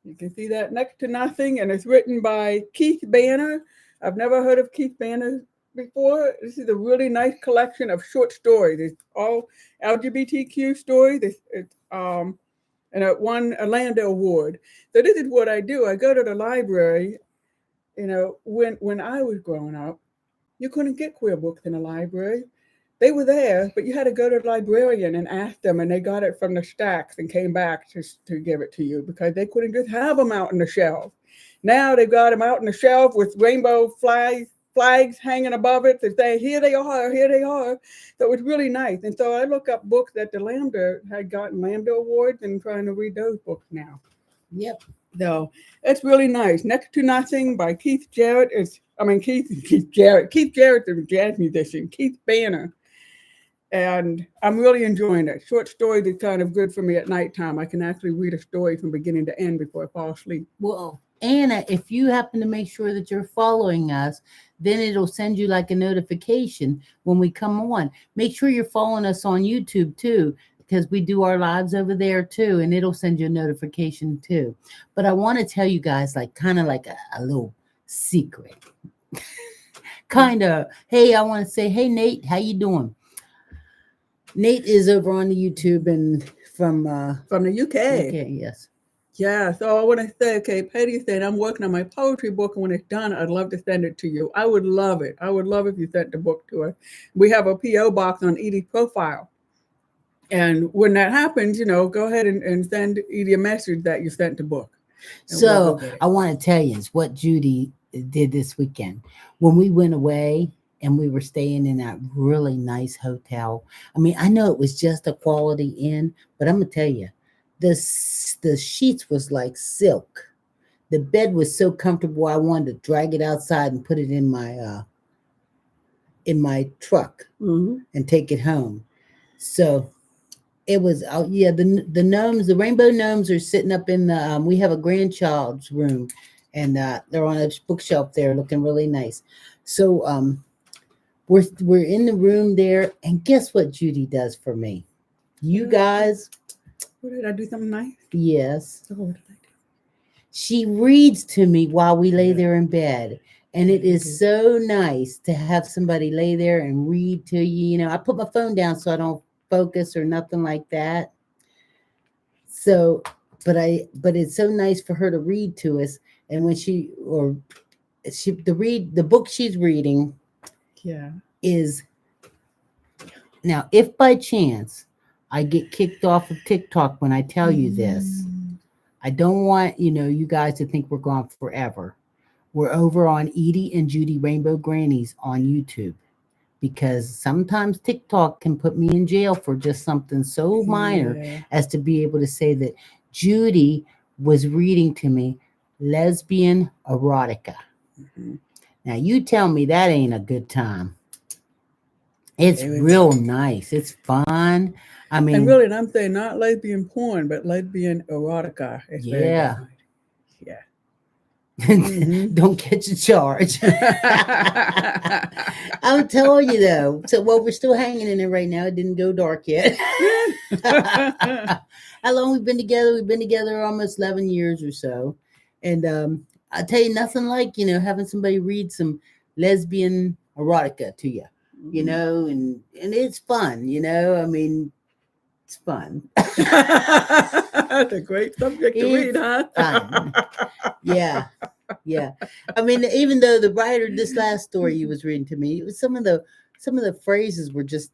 You can see that, Next to Nothing, and it's written by Keith Banner. I've never heard of Keith Banner before. This is a really nice collection of short stories. It's all LGBTQ stories. And it won a Lambda award. So this is what I do. I go to the library. When I was growing up, you couldn't get queer books in a library. They were there, but you had to go to the librarian and ask them, and they got it from the stacks and came back to give it to you, because they couldn't just have them out on the shelf. Now they've got them out on the shelf with rainbow flags hanging above it to say, here they are, here they are. So it was really nice. And so I look up books that the Lambda had gotten Lambda awards, and trying to read those books now. Yep. So it's really nice. Next to Nothing by Keith Jarrett. Keith Jarrett. Keith Jarrett's a jazz musician. Keith Banner. And I'm really enjoying it. Short stories is kind of good for me at nighttime. I can actually read a story from beginning to end before I fall asleep. Well, Anna, if you happen to make sure that you're following us, then it'll send you like a notification when we come on. Make sure you're following us on YouTube too, because we do our lives over there too, and it'll send you a notification too. But I want to tell you guys, like, kind of like a little secret. Kind of, hey, I want to say, hey, Nate, how you doing? Nate is over on the YouTube and from the UK. Okay, yes. Yeah, so I want to say, okay, Patty said, I'm working on my poetry book, and when it's done, I'd love to send it to you. I would love it. I would love if you sent the book to us. We have a P.O. box on Edie's profile. And when that happens, go ahead and send Edie a message that you sent the book. So I want to tell you is what Judy did this weekend. When we went away and we were staying in that really nice hotel. I mean, I know it was just a Quality Inn, but I'm going to tell you, the sheets was like silk. The bed was so comfortable, I wanted to drag it outside and put it in my truck and take it home. So it was, the gnomes, the rainbow gnomes are sitting up in the, we have a grandchild's room, and they're on a bookshelf there looking really nice. So we're in the room there, and guess what Judy does for me? You guys. Did I do something nice? Yes. Oh, what did I do? She reads to me while we lay there in bed. And it is so nice to have somebody lay there and read to you. I put my phone down so I don't focus or nothing like that. So, but it's so nice for her to read to us. And when the book she's reading, is, now if by chance I get kicked off of TikTok when I tell you this, I don't want you guys to think we're gone forever. We're over on Edie and Judy Rainbow Grannies on YouTube, because sometimes TikTok can put me in jail for just something so minor as to be able to say that Judy was reading to me lesbian erotica. Mhm. Now you tell me that ain't a good time. It's It was- real nice. It's fun. I And mean, really, and I'm saying not lesbian porn, but lesbian erotica. It's very yeah. good. Yeah. Mhm. Don't catch a charge. I'm telling you though. So, well, we're still hanging in there right now. It didn't go dark yet. How long we've been together? We've been together almost 11 years or so. And I tell you, nothing like, having somebody read some lesbian erotica to you, and it's fun, I mean, it's fun. That's a great subject to read, It's huh? fun. Yeah. Yeah. I mean, even though the writer, this last story you was reading to me, it was some of the phrases were just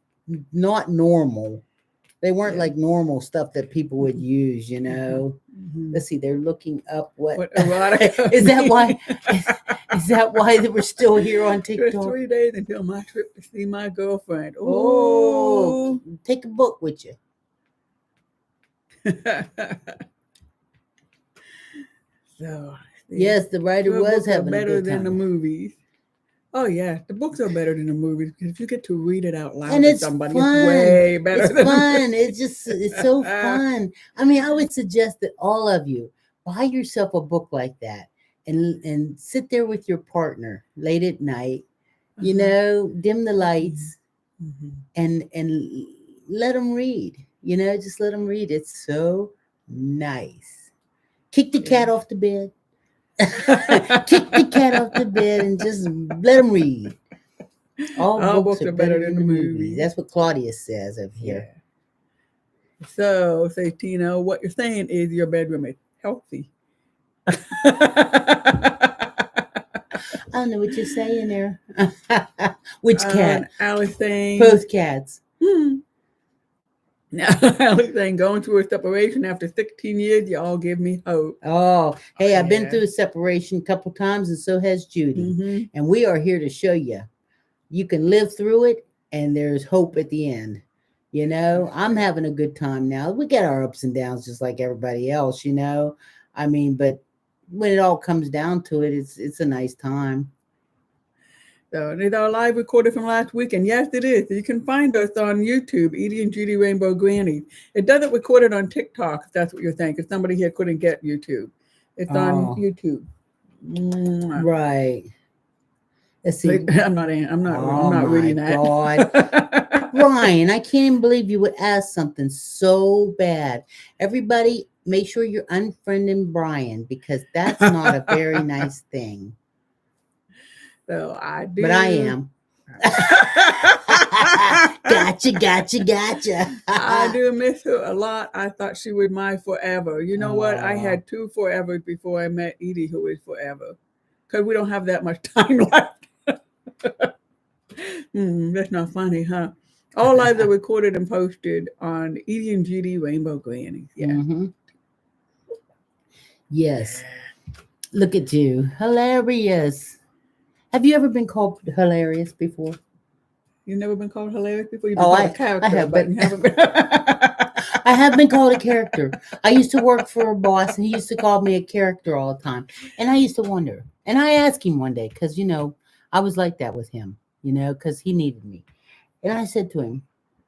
not normal. They weren't Yeah. like normal stuff that people would use, Mhm. Let's see, they're looking up what erotica is that why means. is that why that we're still here on Just TikTok? 3 days until my trip to see my girlfriend. Oh, Ooh. take a book with you. So, Yes, the writer the was books are having a better good than the time. movies. Oh yeah, the books are better than the movies because if you get to read it out loud And to it's somebody, it's fun. way better It's than the fun. movies. It's so fun. I mean, I would suggest that all of you buy yourself a book like that and sit there with your partner late at night, dim the lights Mhm. and let them read. Just let them read. It's so nice. Kick the cat Yeah. off the bed. Kick the cat off the bed and just let them read. All All books books are are better better than than the the movies. movies. That's what Claudius says over here. Yeah. So, say Tina, what you're saying is your bedroom is healthy. I don't know what you're saying there. Which cat? Alice saying, Both cats. hmm. Now, Alice saying, going through a separation after 16 years, y'all give me hope. Oh, hey, I've been Yeah. through a separation a couple times, and so has Judy. Mm-hmm. And we are here to show you you can live through it, and there's hope at the end. I'm having a good time now. We get our ups and downs just like everybody else. I mean, but when it all comes down to it, it's a nice time. So it's our live recorded from last week, and yes, it is. You can find us on YouTube, Edie and Judy Rainbow Grannies. It doesn't record it on TikTok, if that's what you're saying, because somebody here couldn't get YouTube. It's on Oh, YouTube. Mwah. right. Let's see. I'm not. I'm Oh not my reading that. God. Brian, I can't even believe you would ask something so bad. Everybody, make sure you're unfriending Brian because that's not a very nice thing. So I do. But I am. Gotcha. I do miss her a lot. I thought she was my forever. You know what? I Aw. had 2 forevers before I met Edie, who is forever. Because we don't have that much time left. That's not funny, huh? All lives are recorded and posted on Edie and Judy Rainbow Grannies. Yeah. Mm-hmm. Yes. Look at you. Hilarious. Have you ever been called hilarious before? You've never been called hilarious before? You've been Oh, called a character, I have, but but you haven't been. I have been called a character. I used to work for a boss, and he used to call me a character all the time. And I used to wonder. And I asked him one day, because, I was like that with him, because he needed me. And I said to him,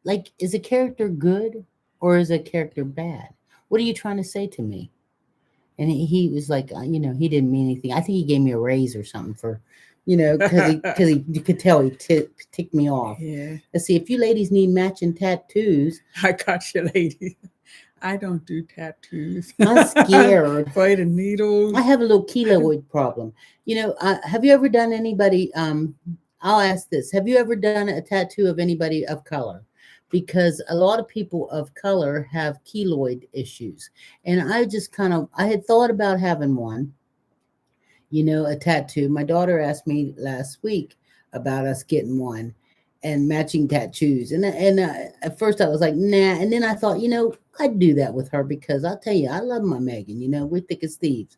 like, is a character good or is a character bad? What are you trying to say to me? And he was like, he didn't mean anything. I think he gave me a raise or something for, because you could tell he ticked me off. Yeah. Let's see, if you ladies need matching tattoos, I got you, lady. I don't do tattoos. I'm scared. Afraid of needles. I have a little keloid problem. Have you ever done anybody? I'll ask this: have you ever done a tattoo of anybody of color? Because a lot of people of color have keloid issues, and I had thought about having one. A tattoo. My daughter asked me last week about us getting one and matching tattoos. And at first I was like, nah. And then I thought, I'd do that with her because I'll tell you, I love my Megan. We're thick as thieves.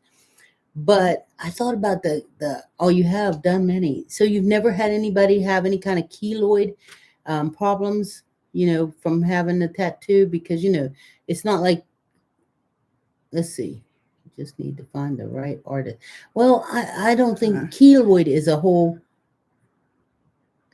But I thought about you have done many. So you've never had anybody have any kind of keloid problems, from having a tattoo because, it's not like let's see. Just need to find the right artist. Well, I don't think Uh, keloid is a whole.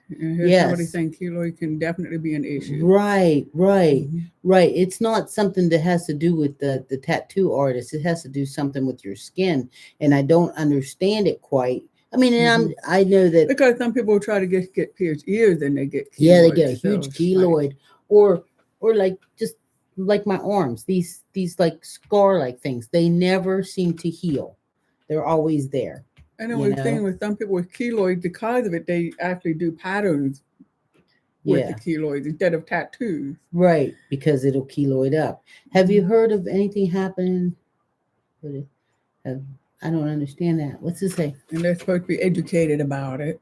and here's somebody Yes. saying keloid can definitely be an issue. Right, right, Mhm. right. It's not something that has to do with the tattoo artist. It has to do something with your skin, and I don't understand it quite. I mean, and Mhm. I know that Because some people try to get pierced ears and they get yeah, they get a keloids. So huge it's like, keloid, or like just like my arms, these like scar like things. They never seem to heal. They're always there, and then you we're seeing know. with some people with keloids, because of it, they actually do patterns with the Yeah, keloids instead of tattoos. right, because it'll keloid up. Have you Mhm. heard of anything happening? What it- have- I don't understand that. What's it say? And they're supposed to be educated about it.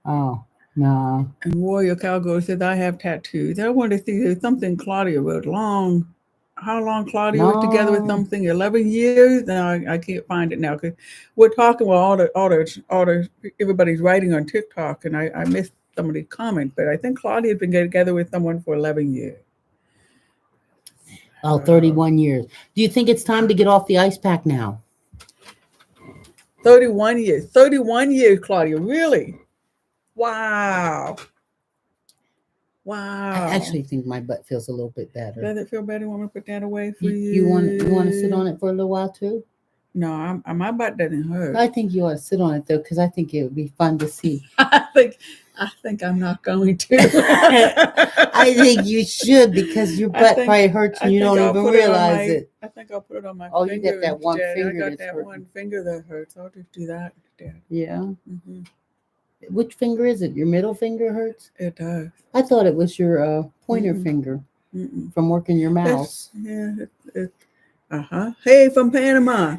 Oh, no. And Warrior Cowgirl says, I have tattoos. I want to see there's something Claudia wrote long. How long Claudia was together with No. something? 11 years. Now I can't find it now because we're talking about all the everybody's writing on TikTok, and I missed some of the comments. But I think Claudia has been together with someone for 11 years. Oh, 31 years. Do you think it's time to get off the ice pack now? 31 years. 31 years, Claudia. Really? Wow. I Wow. actually think my butt feels a little bit better. Does it feel better? Want me to put that away for You want to sit you? on it for a little while too? No, my butt doesn't hurt. I think you ought to sit on it though, because I think it would be fun to see. I think I'm not going to. I think you should, because your I butt think probably hurts I and you think don't I'll even put it on realize my it. I think I'll put it on my Oh, you got finger that one instead. I finger got that's that hurting. one finger that hurts. I'll just do that instead. Yeah. Hmm. Which finger is it? Your middle finger hurts? It does. I thought it was your pointer Mm-mm, finger mm-mm. from working your It's mouse. yeah. It, uh-huh. Hey, from Panama.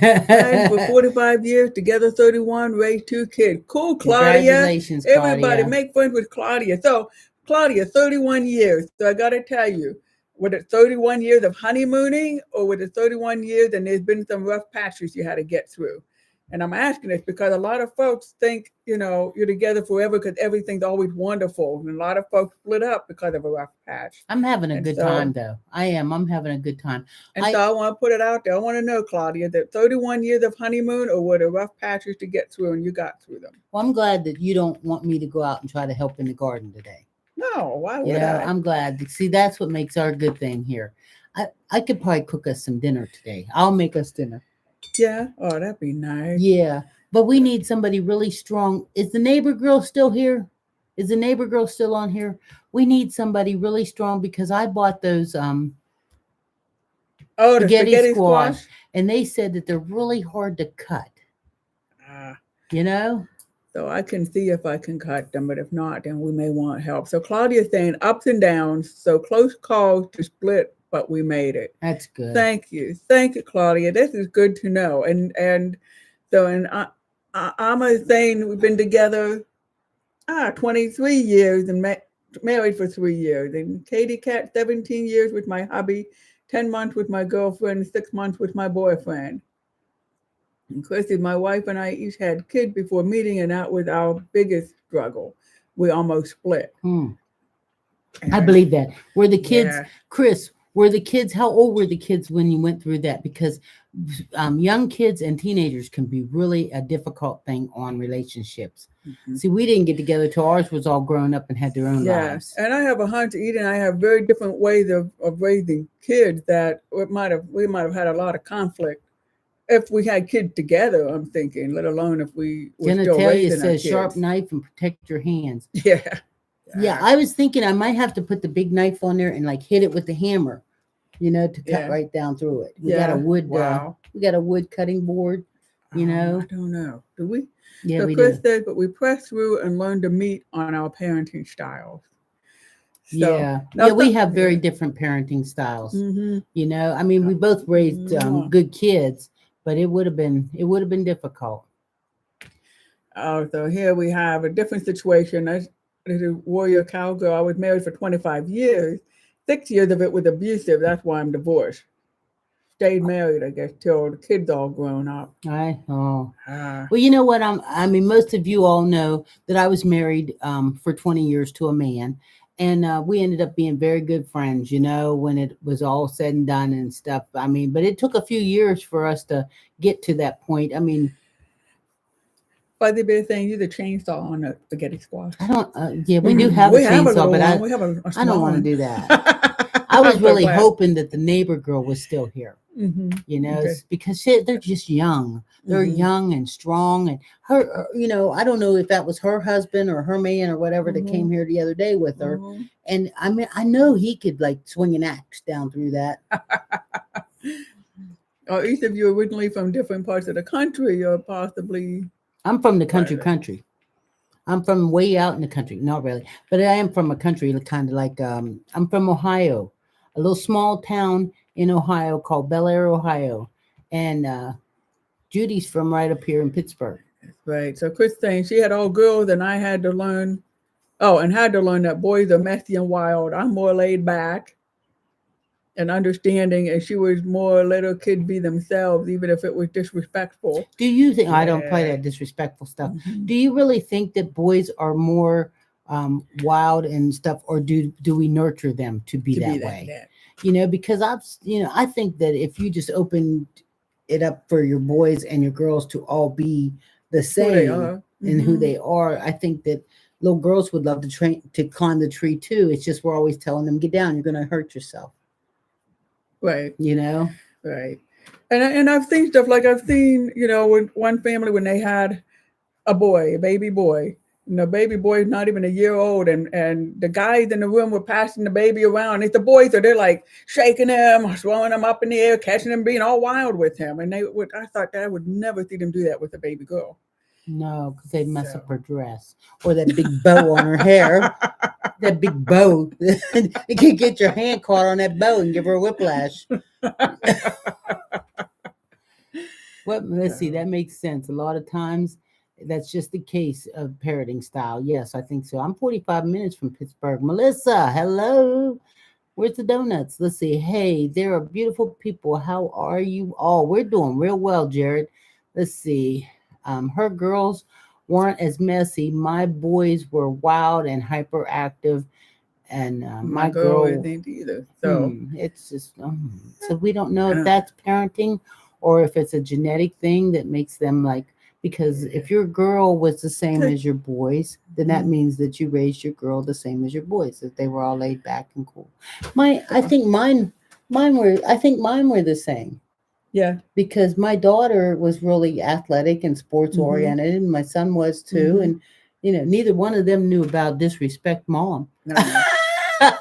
Married for 45 years, together 31, raised 2 kids. Cool, Claudia. Congratulations, Everybody Claudia. make friends with Claudia. So, Claudia, 31 years. So, I got to tell you, was it 31 years of honeymooning, or was it 31 years and there's been some rough patches you had to get through? And I'm asking this because a lot of folks think, you're together forever because everything's always wonderful. And a lot of folks split up because of a rough patch. I'm having a And good so time though. I am. I'm having a good time. and so I want to put it out there. I want to know, Claudia, that 31 years of honeymoon, or were there rough patches to get through and you got through them? Well, I'm glad that you don't want me to go out and try to help in the garden today. No, why would I? I'm glad. See, that's what makes our good thing here. I could probably cook us some dinner today. I'll make us dinner. Yeah. Oh, that'd be nice. Yeah, but we need somebody really strong. Is the neighbor girl still here? Is the neighbor girl still on here? We need somebody really strong, because I bought those Oh, the spaghetti spaghetti squash, squash? and they said that they're really hard to cut. Ah, You know? so I can see if I can cut them, but if not, then we may want help. So Claudia's saying ups and downs, so close calls to split, but we made it. That's good. Thank you, Claudia. This is good to know. And so I'm saying we've been together 23 years and married for 3 years. And Katie Cat, 17 years with my hubby, 10 months with my girlfriend, 6 months with my boyfriend. And Chrissy, my wife and I each had kids before meeting, and that was our biggest struggle. We almost split. I And believe that. Were the kids, yeah, Chris, how old were the kids when you went through that? Because young kids and teenagers can be really a difficult thing on relationships. mhm. See, we didn't get together till ours was all grown up and had their own Yeah. lives. And I have a hunch, Edie and I have very different ways of raising kids that we might have had a lot of conflict if we had kids together, I'm thinking, let alone if we were still Genitalia raising our says sharp kids. knife and protect your hands. Yeah. Yeah, I was thinking I might have to put the big knife on there and like hit it with the hammer, to cut Yeah. right down through it. We Yeah. got a wood Wow. we got a wood cutting board, I don't know. Do we? Yeah, So we Chris do. said, but we pressed through and learned to meet on our parenting styles. So Yeah. now Yeah, we some, have very different parenting styles. mm-hmm. I mean, we both raised good kids, but it would have been difficult. So here we have a different situation. As a warrior cowgirl, I was married for 25 years. 6 years of it was abusive. That's why I'm divorced. Stayed married, I guess, till the kids all grown up. Well, Ah, you know what? I mean, most of you all know that I was married for 20 years to a man, And we ended up being very good friends, when it was all said and done and stuff. I mean, but it took a few years for us to get to that point. I mean, But the big thing, you the chainsaw on a spaghetti squash. I don't. Yeah, we do have a We have a chainsaw, little but one. We have a I don't small want to one. do that. I was I'm so really glad. hoping that the neighbor girl was still here. Okay. Because they're just young. They're Mm-hmm. young and strong, and I don't know if that was her husband or her man or whatever that Mm-hmm. came here the other day with her. Mm-hmm. And I mean, I know he could like swing an axe down through that. Are each of you originally from different parts of the country, or possibly? I'm from the Right. country. I'm from way out in the country. Not really, but I am from a country kind of like I'm from Ohio, a little small town in Ohio called Bel Air, Ohio, and Judy's from right up here in Pittsburgh. Right. So Christine, she had all girls, and I had to learn. Oh, and had to learn that boys are messy and wild. I'm more laid back and understanding, and she was more let her kid be themselves, even if it was disrespectful. Do you think I don't play Yeah. that disrespectful stuff? Mm-hmm. Do you really think that boys are more wild and stuff, or do we nurture them to be To be that that way? that Because I think that if you just opened it up for your boys and your girls to all be the who they same are. and who Mm-hmm. they are, I think that little girls would love to train to climb the tree too. It's just we're always telling them, get down, you're going to hurt yourself. Right. You know? Right. And I've seen stuff like I've seen, with one family when they had a boy, a baby boy. And the baby boy is not even a year old, and the guys in the room were passing the baby around. It's the boys, so they're like shaking him, throwing him up in the air, catching him, being all wild with him. And I thought that I would never see them do that with a baby girl. No, because they mess So. up her dress or that big bow on her hair. That big bow. You can get your hand caught on that bow and give her a whiplash. What? Let's see. So, That makes sense. A lot of times, that's just the case of parroting style. Yes, I think so. I'm 45 minutes from Pittsburgh. Melissa, hello. Where's the donuts? Let's see. Hey, there are beautiful people. How are you all? We're doing real well, Jared. Let's see. Her girls weren't as messy. My boys were wild and hyperactive, and my my girl girl. isn't either. So, It's just so we don't know if uh, that's parenting or if it's a genetic thing that makes them like. Because if your girl was the same as your boys, then that means that you raised your girl the same as your boys, that they were all laid back and cool. I think mine were the same yeah. because my daughter was really athletic and sports Mm-hmm. oriented, and my son was too. Mm-hmm. And neither one of them knew about disrespect mom. No,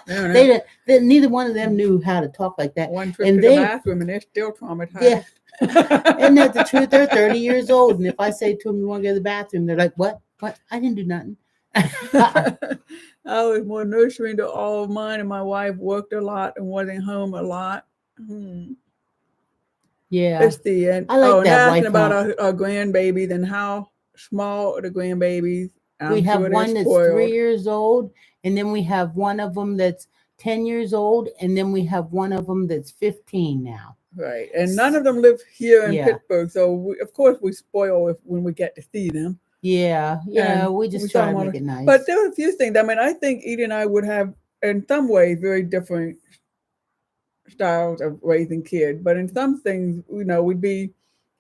no, they no. didn't. Neither one of them knew how to talk like that, One trip and to the they, bathroom, and they're still yeah, traumatized. isn't that the truth? They're 30 years old, and if I say to them, "You want to go to the bathroom?" They're like, "What? What? I didn't do nothing." I was more nurturing to all of mine, and my wife worked a lot and wasn't home a lot. Hmm. Yeah, Let's see, and I like and that they're asking wife about hump. our grandbabies and how small are the grandbabies. We I'm have sure they're one that's three spoiled, years old, and then we have one of them that's 10 years old, and then we have one of them that's 15 now. right? And none of them live here in Yeah, Pittsburgh, so of course we spoil when we get to see them, yeah, and we we just saw try them to all. make it But nice. there were a few things. I mean, I think Edie and I would have, in some ways, very different styles of raising kids. But in some things, we'd be,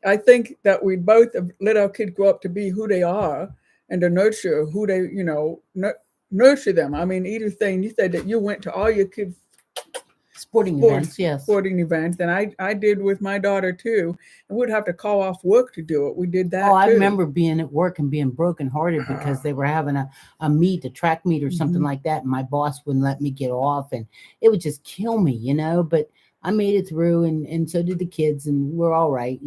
I think that we both have let our kids grow up to be who they are and to nurture who they, nurture them. I mean, Edith saying, you said that you went to all your kids' Sporting sports events, yes. sporting events, and I did with my daughter too. And we'd have to call off work to do it. We did Oh, that I too. remember being at work and being brokenhearted because they were having a meet, a track meet or something Mm-hmm. like that. And my boss wouldn't let me get off and it would just kill me. But I made it through and so did the kids and we're all right.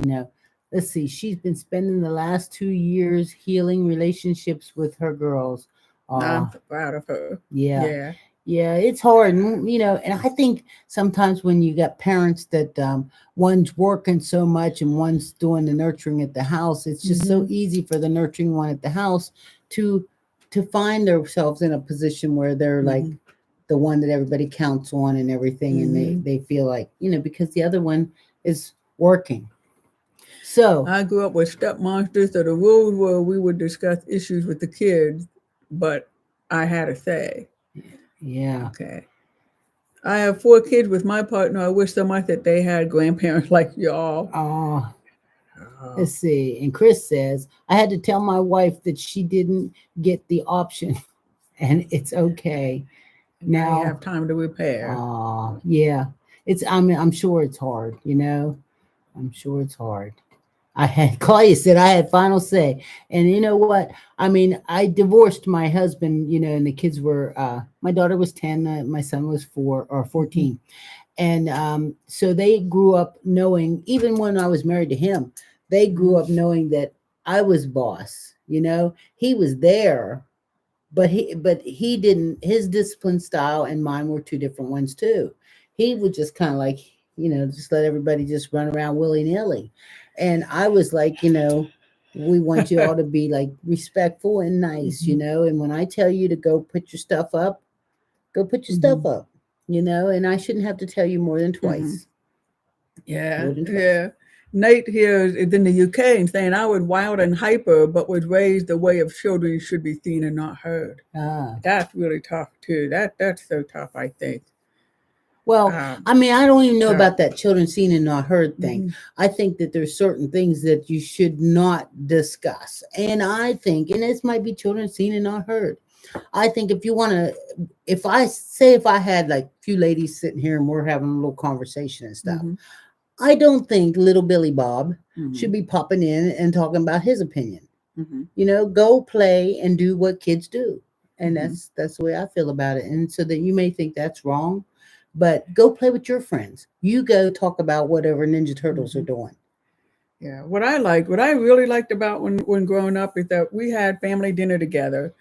Let's see. She's been spending the last 2 years healing relationships with her girls. Uh, I'm so proud of her. yeah. Yeah. Yeah, it's hard, and I think sometimes when you got parents that one's working so much and one's doing the nurturing at the house, it's just so Mm-hmm. easy for the nurturing one at the house to find themselves in a position where they're like Mm-hmm. the one that everybody counts on and everything, and they Mm-hmm. they feel like because the other one is working. So I grew up with step monsters, so the rules were we would discuss issues with the kids, but I had a say. Yeah. Okay. I have 4 kids with my partner. I wish so much that they had grandparents like y'all. Oh, Oh, let's see. And Chris says, I had to tell my wife that she didn't get the option and it's okay. and now you Now, have time to repair. yeah. I mean, I'm sure it's hard, you know? I'm sure it's hard. I had Claudia said I had final say. And you know what? I mean, I divorced my husband, you know, and the kids were my daughter was 10, my son was 4 or Mhm. 14. And so they grew up knowing, even when I was married to him, they grew Mhm. up knowing that I was boss. You know, he was there, but he didn't. His discipline style and mine were two different ones too. He would just kind of like, you know, just let everybody just run around willy nilly, and I was like, you know, we want you all to be like respectful and nice, you Mhm. know. And when I tell you to go put your stuff up, go put your stuff Mhm. up, you know. And I shouldn't have to tell you more than Mhm. twice, Yeah, more than twice. yeah. Nate here is in the UK and saying I was wild and hyper, but was raised the way of children should be seen and not heard. Ah. That's really tough too. That's so tough. I think. Well, Um, I mean, I don't even know so. about that children seen and not heard thing. Mhm. I think that there's certain things that you should not discuss. And I think, and this might be children seen and not heard. I think if you want to, if I had like a few ladies sitting here and we're having a little conversation and stuff, Mhm. I don't think little Billy Bob should Mhm. be popping in and talking about his opinion. Mhm. You know, go play and do what kids do. And Mhm. that's the way I feel about it. And so that you may think that's wrong, but go play with your friends. You go talk about whatever Ninja Turtles are Mhm. doing. Yeah. What I really liked about when growing up is that we had family dinner together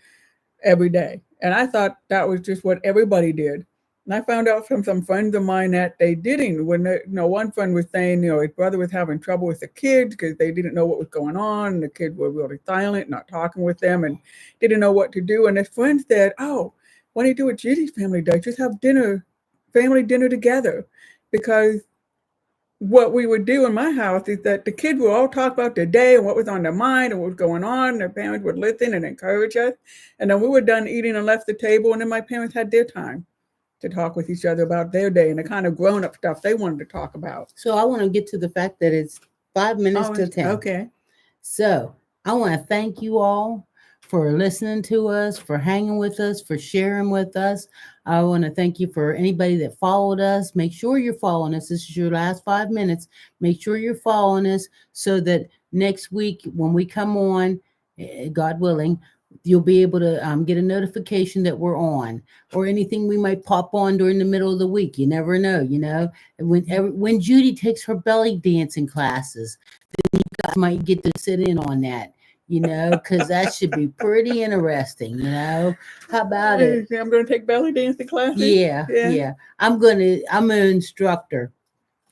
every day. And I thought that was just what everybody did. And I found out from some friends of mine that they didn't. When one friend was saying, his brother was having trouble with the kids because they didn't know what was going on, and the kids were really silent, not talking with them, and didn't know what to do. And his friend said, "Oh, what do you do what Judy's family does? Just have dinner, family dinner together, because what we would do in my house is that the kids would all talk about their day and what was on their mind and what was going on. And their parents would listen and encourage us. And then we were done eating and left the table. And then my parents had their time to talk with each other about their day and the kind of grown up stuff they wanted to talk about. So I want to get to the fact that it's 5 minutes Oh, to 10. okay. So I want to thank you all for listening to us, for hanging with us, for sharing with us. I want to thank you for anybody that followed us. Make sure you're following us. This is your last 5 minutes. Make sure you're following us so that next week when we come on, God willing, you'll be able to get a notification that we're on, or anything we might pop on during the middle of the week. You never know, you know. And when Judy takes her belly dancing classes, guys might get to sit in on that, you know, because that should be pretty interesting, you know. How about it? I'm going to take belly dancing classes. Yeah, Yeah. yeah. I'm an instructor,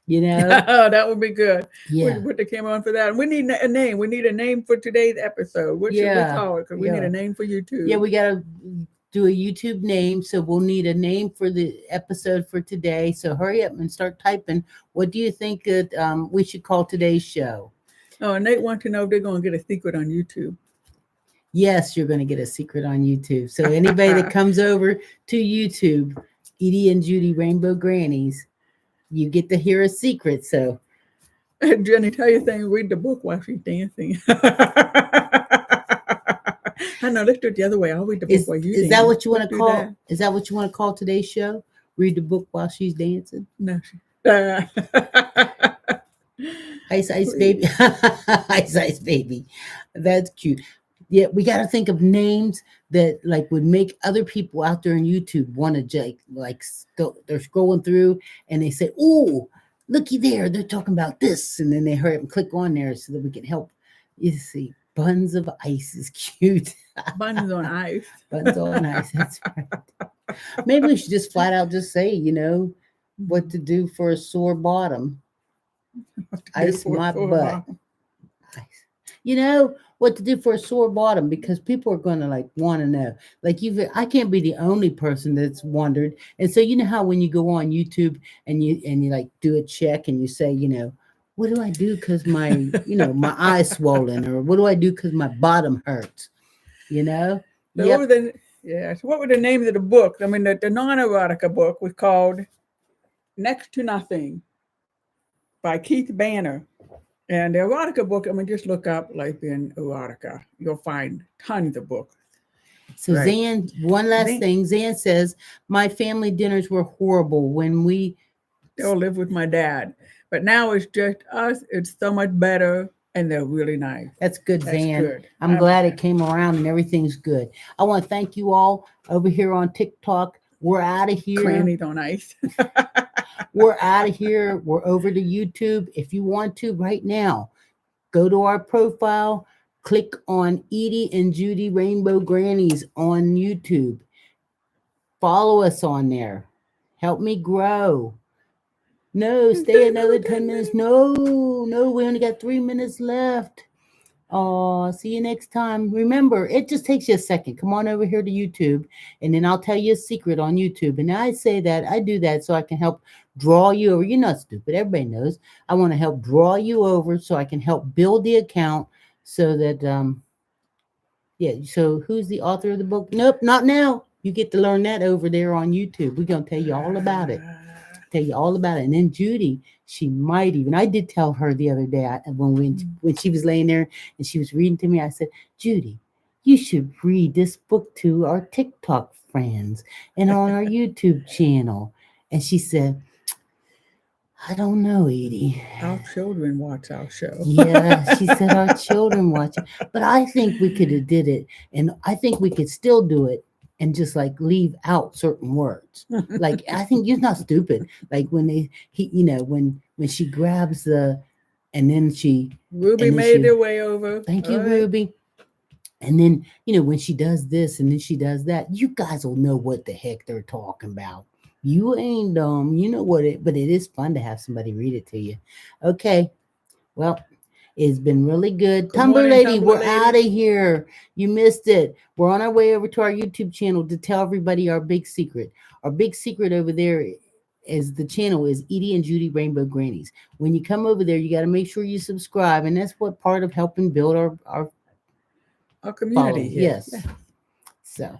you know. Oh, that would be good. We Yeah, can put the camera on for that. And we need a name. We need a name for today's episode. What should we yeah, call it? Because we need yeah. a name for Yeah, YouTube. we gotta do a YouTube name, so we'll need a name for the episode for today. So hurry up and start typing. What do you think that we should call today's show? Oh, and Nate wants to know if they're going to get a secret on YouTube. Yes, you're going to get a secret on YouTube. So anybody that comes over to YouTube, Edie and Judy Rainbow Grannies, you get to hear a secret. So Jenny, tell your thing, read the book while she's dancing. I know, let's do it the other way. I'll read the book while you is that dance. what you want Let's to do call? that. Is that what you want to call today's show? Read the book while she's dancing. No. Ice Ice Baby. Ice Ice Baby. That's cute. Yeah, we got to think of names that like would make other people out there on YouTube want to they're scrolling through and they say, "Oh, looky there, they're talking about this," and then they hurry up and click on there so that we can help. You see, buns of ice is cute. Buns on ice. Buns on ice. That's right. Maybe we should just flat out just say, you know, what to do for a sore bottom. Ice my butt. You know what to do for a sore bottom, because people are going to like want to know. Like I can't be the only person that's wondered. And so you know how when you go on YouTube and you like do a check and you say, you know, what do I do because my eye's swollen, or what do I do because my bottom hurts? You know, So what yep. was the Yeah. So what were the names of the books? I mean, the non-erotica book was called Next to Nothing by Keith Banner. And the erotica book, I mean, just look up Life in Erotica. You'll find tons of books. So Right. Zan, one last Zan- thing. Zan says, my family dinners were horrible when we They'll live with my dad. But now it's just us. It's so much better, and they're really nice. That's good, That's Zan. good. I'm glad it came around and everything's good. I want to thank you all over here on TikTok. We're out of here. Crannies on ice. We're out of here. We're over to YouTube. If you want to, right now, go to our profile, click on Edie and Judy Rainbow Grannies on YouTube. Follow us on there. Help me grow. No, stay another 10 minutes. No, we only got 3 minutes left. Oh, see you next time. Remember, it just takes you a second. Come on over here to YouTube, and then I'll tell you a secret on YouTube. And I say that, I do that so I can help draw you over. You're not stupid. Everybody knows. I want to help draw you over so I can help build the account so that, yeah. So who's the author of the book? Nope, not now. You get to learn that over there on YouTube. We're going to tell you all about it. Tell you all about it. And then Judy, she might even, I did tell her the other day when she was laying there and she was reading to me, I said, Judy, you should read this book to our TikTok friends and on our YouTube channel. And she said, I don't know, Edie. Our children watch our show. Yeah, she said our children watch it. But I think we could have did it. And I think we could still do it and just like leave out certain words. Like, I think you're not stupid. Like when when she grabs and then she Ruby made their way over. Thank you, Ruby. And then, when she does this and then she does that, you guys will know what the heck they're talking about. You ain't dumb. You know but it is fun to have somebody read it to you. Okay. Well, it's been really good. Tumblr Lady, we're out of here. You missed it. We're on our way over to our YouTube channel to tell everybody our big secret. Our big secret over there is the channel is Edie and Judy Rainbow Grannies. When you come over there, you got to make sure you subscribe. And that's what part of helping build our community. Yes. Yeah. So,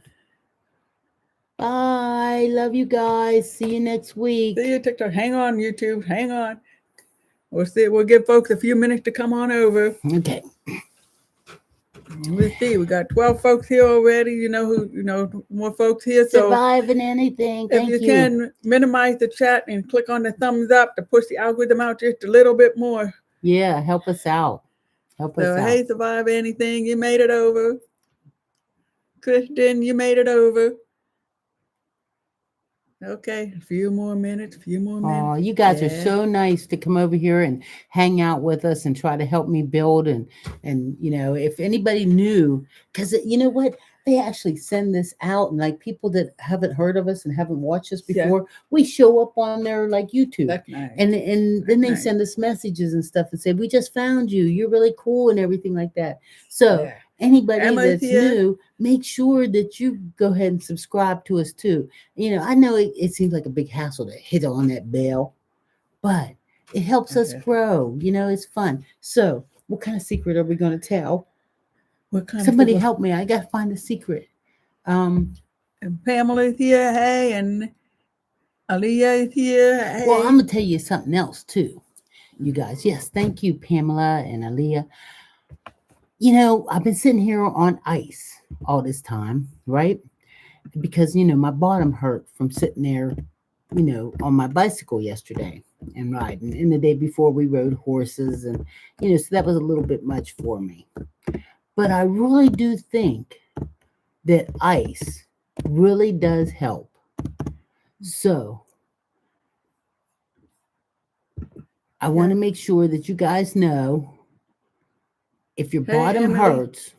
bye. Love you guys. See you next week. See you TikTok. Hang on, YouTube. Hang on. We'll give folks a few minutes to come on over. Okay. Let's see. We got 12 folks here already. More folks here. So surviving anything. Thank you. If you can minimize the chat and click on the thumbs up to push the algorithm out just a little bit more. Yeah, help us out. Help us out. Hey, survive anything. You made it over. Kristen, you made it over. Okay, a few more minutes. Oh, you guys are so nice to come over here and hang out with us and try to help me build. And if anybody knew, because you know what? They actually send this out, and like people that haven't heard of us and haven't watched us before, we show up on their like YouTube. That's nice. And then they send us messages and stuff and say, we just found you. You're really cool and everything like that. So anybody that's new, make sure that you go ahead and subscribe to us too. I know it seems like a big hassle to hit on that bell, but it helps us grow. It's fun. So what kind of secret are we going to tell? Somebody help me. I got to find a secret. And Pamela's here. Hey. And Aaliyah is here. Hey. Well, I'm going to tell you something else too, you guys. Yes. Thank you, Pamela and Aaliyah. I've been sitting here on ice all this time, right? Because, my bottom hurt from sitting there, on my bicycle yesterday and riding. And the day before we rode horses and, so that was a little bit much for me. But I really do think that ice really does help. So I want to make sure that you guys know if your bottom hurts,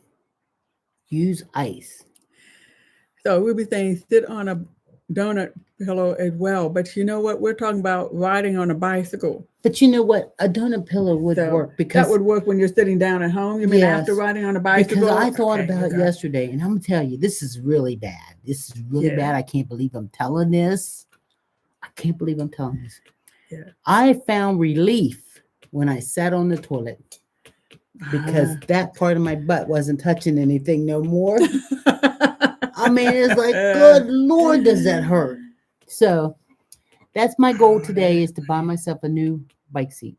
use ice. So we'll be saying sit on a donut pillow as well. But you know what? We're talking about riding on a bicycle. But you know what? A donut pillow would work because that would work when you're sitting down at home. You mean after riding on a bicycle? Because I thought about it yesterday, and I'm gonna tell you, this is really bad. This is really bad. I can't believe I'm telling this. Yeah. I found relief when I sat on the toilet because that part of my butt wasn't touching anything no more. I mean, it's like, good Lord, does that hurt? So that's my goal today, is to buy myself a new bike seat.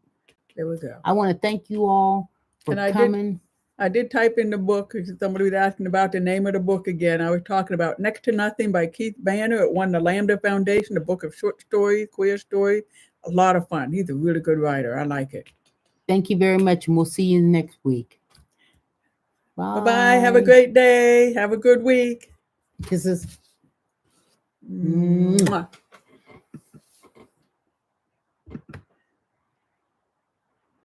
There we go. I want to thank you all for And coming. I did type in the book because somebody was asking about the name of the book again. I was talking about Next to Nothing by Keith Banner. It won the Lambda Foundation, a book of short stories, queer stories. A lot of fun. He's a really good writer. I like it. Thank you very much, and we'll see you next week. Bye. Bye-bye. Have a great day. Have a good week. Kisses. Mwah.